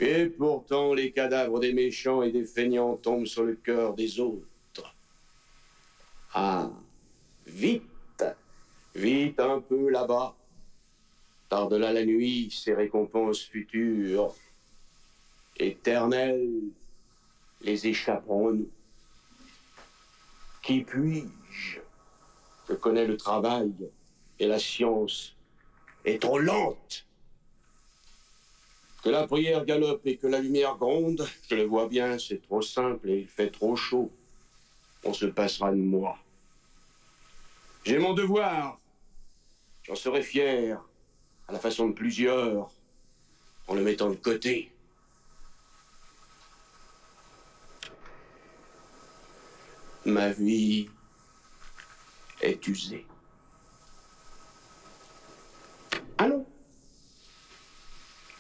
Et pourtant, les cadavres des méchants et des feignants tombent sur le cœur des autres. Ah, vite, vite un peu là-bas. Par-delà la nuit, ces récompenses futures, éternelles, les échapperont à nous. Qui puis-je? Je connais le travail et la science est trop lente. Que la prière galope et que la lumière gronde, je le vois bien, c'est trop simple et il fait trop chaud. On se passera de moi. J'ai mon devoir. J'en serai fier, à la façon de plusieurs, en le mettant de côté. Ma vie est usée. Allons.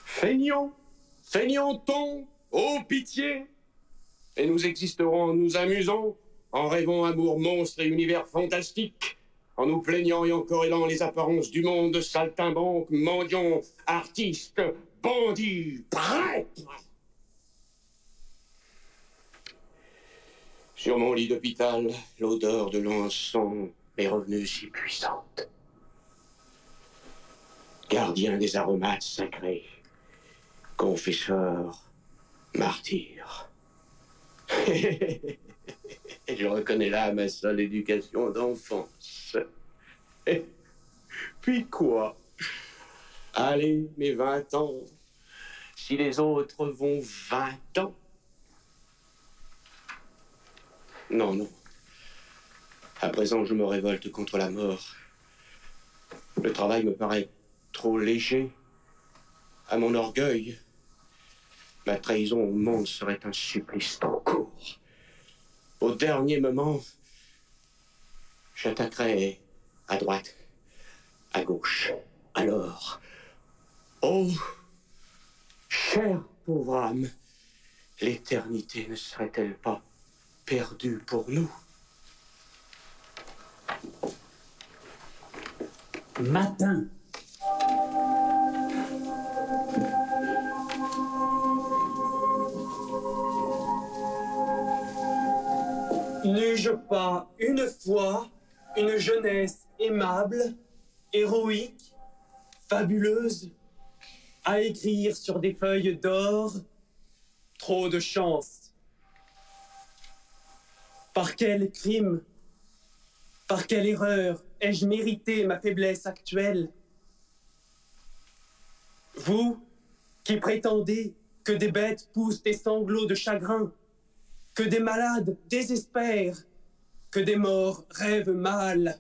Feignons, feignons-t-on, ô pitié, et nous existerons en nous amusant, en rêvant amour monstre et univers fantastique, en nous plaignant et en corrélant les apparences du monde, saltimbanques, mendiants, artistes, bandits, prêtres. Sur mon lit d'hôpital, l'odeur de l'encens est revenue si puissante. Gardien des aromates sacrés, confesseur, martyr. Je reconnais là ma seule éducation d'enfance. Puis quoi? Allez, mes 20 ans, si les autres vont 20 ans. Non, non. À présent, je me révolte contre la mort. Le travail me paraît trop léger. À mon orgueil, ma trahison au monde serait un supplice trop court. Au dernier moment, j'attaquerai à droite, à gauche. Alors, oh, chère pauvre âme, l'éternité ne serait-elle pas perdue pour nous? Matin. N'eus-je pas une fois une jeunesse aimable, héroïque, fabuleuse, à écrire sur des feuilles d'or? Trop de chance. Par quel crime, par quelle erreur ai-je mérité ma faiblesse actuelle? Vous qui prétendez que des bêtes poussent des sanglots de chagrin, que des malades désespèrent, que des morts rêvent mal.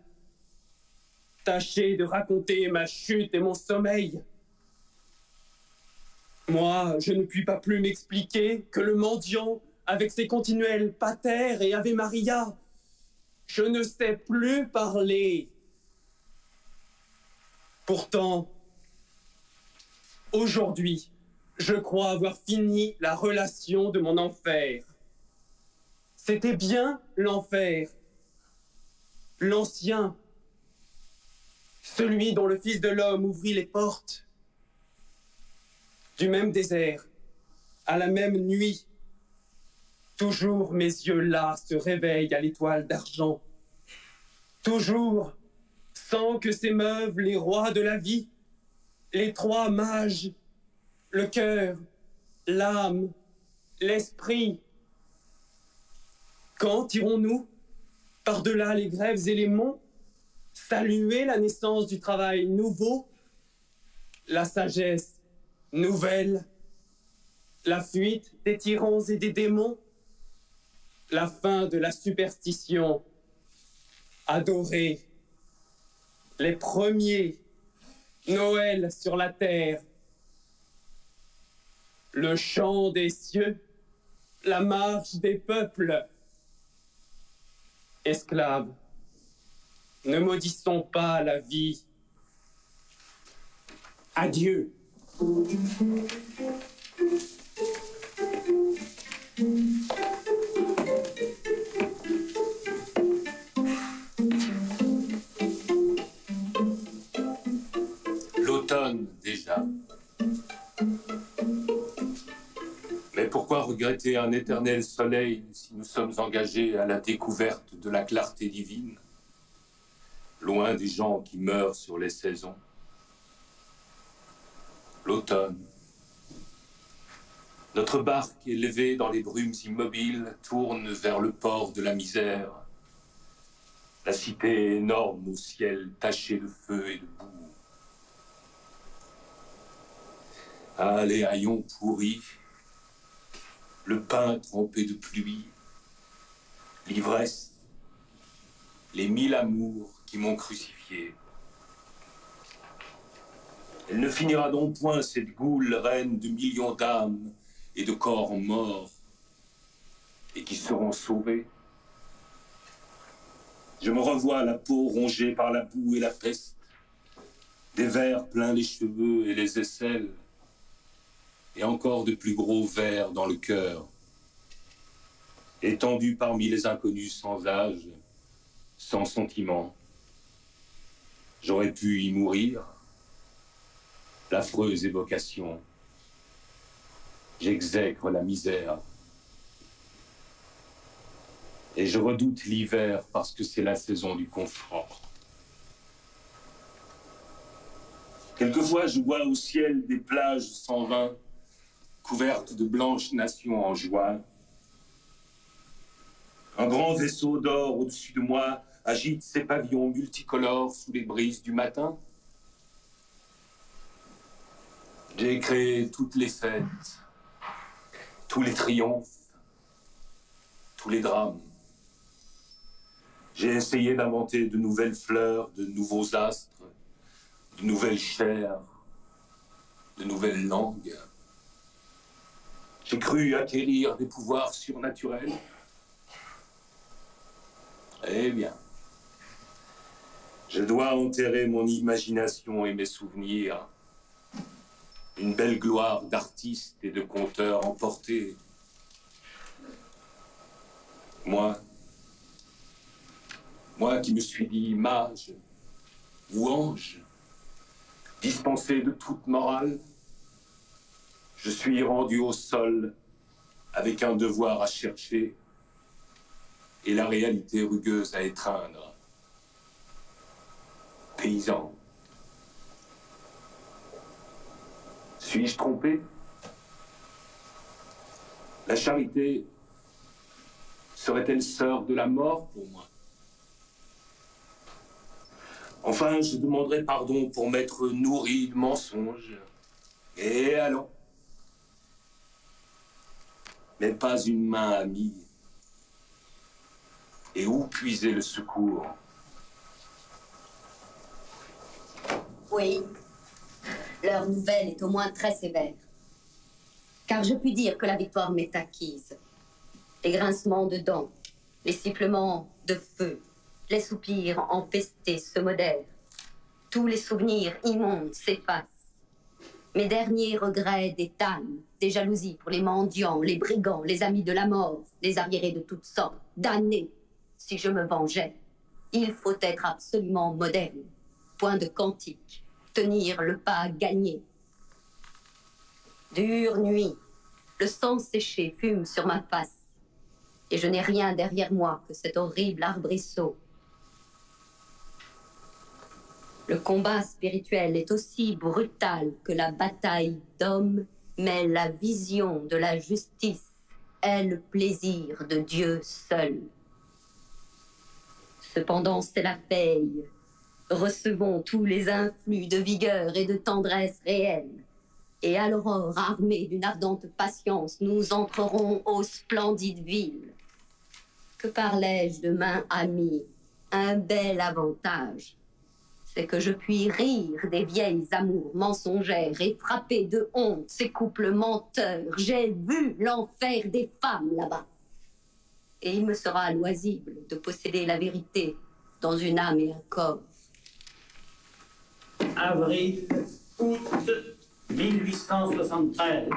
Tâchez de raconter ma chute et mon sommeil. Moi, je ne puis pas plus m'expliquer que le mendiant avec ses continuels pater et Ave Maria. Je ne sais plus parler. Pourtant, aujourd'hui, je crois avoir fini la relation de mon enfer. C'était bien l'enfer, l'ancien, celui dont le Fils de l'homme ouvrit les portes. Du même désert, à la même nuit, toujours mes yeux là se réveillent à l'étoile d'argent. Toujours, sans que s'émeuvent les rois de la vie, les trois mages, le cœur, l'âme, l'esprit. Quand irons-nous, par-delà les grèves et les monts, saluer la naissance du travail nouveau, la sagesse nouvelle, la fuite des tyrans et des démons, la fin de la superstition, adorer les premiers Noël sur la terre, le chant des cieux, la marche des peuples. Esclaves, ne maudissons pas la vie. Adieu. L'automne, déjà. Mais pourquoi regretter un éternel soleil si nous sommes engagés à la découverte de la clarté divine, loin des gens qui meurent sur les saisons? L'automne. Notre barque, élevée dans les brumes immobiles, tourne vers le port de la misère, la cité énorme au ciel taché de feu et de boue. Ah, les haillons pourris, le pain trempé de pluie, l'ivresse, les 1000 amours qui m'ont crucifié. Elle ne finira donc point, cette goule reine de millions d'âmes et de corps morts, et qui seront sauvés. Je me revois la peau rongée par la boue et la peste, des vers pleins les cheveux et les aisselles, et encore de plus gros vers dans le cœur, étendu parmi les inconnus sans âge, sans sentiment. J'aurais pu y mourir, l'affreuse évocation. J'exècre la misère. Et je redoute l'hiver parce que c'est la saison du confort. Quelquefois, je vois au ciel des plages sans vin, couvertes de blanches nations en joie. Un grand vaisseau d'or au-dessus de moi agite ses pavillons multicolores sous les brises du matin. J'ai créé toutes les fêtes, tous les triomphes, tous les drames. J'ai essayé d'inventer de nouvelles fleurs, de nouveaux astres, de nouvelles chairs, de nouvelles langues. J'ai cru acquérir des pouvoirs surnaturels. Eh bien, je dois enterrer mon imagination et mes souvenirs. Une belle gloire d'artiste et de conteur emporté. Moi qui me suis dit mage ou ange, dispensé de toute morale, je suis rendu au sol avec un devoir à chercher et la réalité rugueuse à étreindre. Paysan. Suis-je trompé? La charité serait-elle sœur de la mort pour moi? Enfin, je demanderai pardon pour m'être nourri de mensonges. Et allons. Mais pas une main amie. Et où puiser le secours? Oui. Leur nouvelle est au moins très sévère. Car je puis dire que la victoire m'est acquise. Les grincements de dents, les sifflements de feu, les soupirs empestés se modèrent. Tous les souvenirs immondes s'effacent. Mes derniers regrets d'étannent, des jalousies pour les mendiants, les brigands, les amis de la mort, les arriérés de toutes sortes, damnés. Si je me vengeais, il faut être absolument moderne. Point de cantique. Tenir le pas gagné. Dure nuit, le sang séché fume sur ma face, et je n'ai rien derrière moi que cet horrible arbrisseau. Le combat spirituel est aussi brutal que la bataille d'hommes, mais la vision de la justice est le plaisir de Dieu seul. Cependant, c'est la paye. Recevons tous les influx de vigueur et de tendresse réelle. Et à l'aurore, armée d'une ardente patience, nous entrerons aux splendides villes. Que parlais-je de main amie? Un bel avantage, c'est que je puis rire des vieilles amours mensongères et frapper de honte ces couples menteurs. J'ai vu l'enfer des femmes là-bas. Et il me sera loisible de posséder la vérité dans une âme et un corps. Avril, août 1873.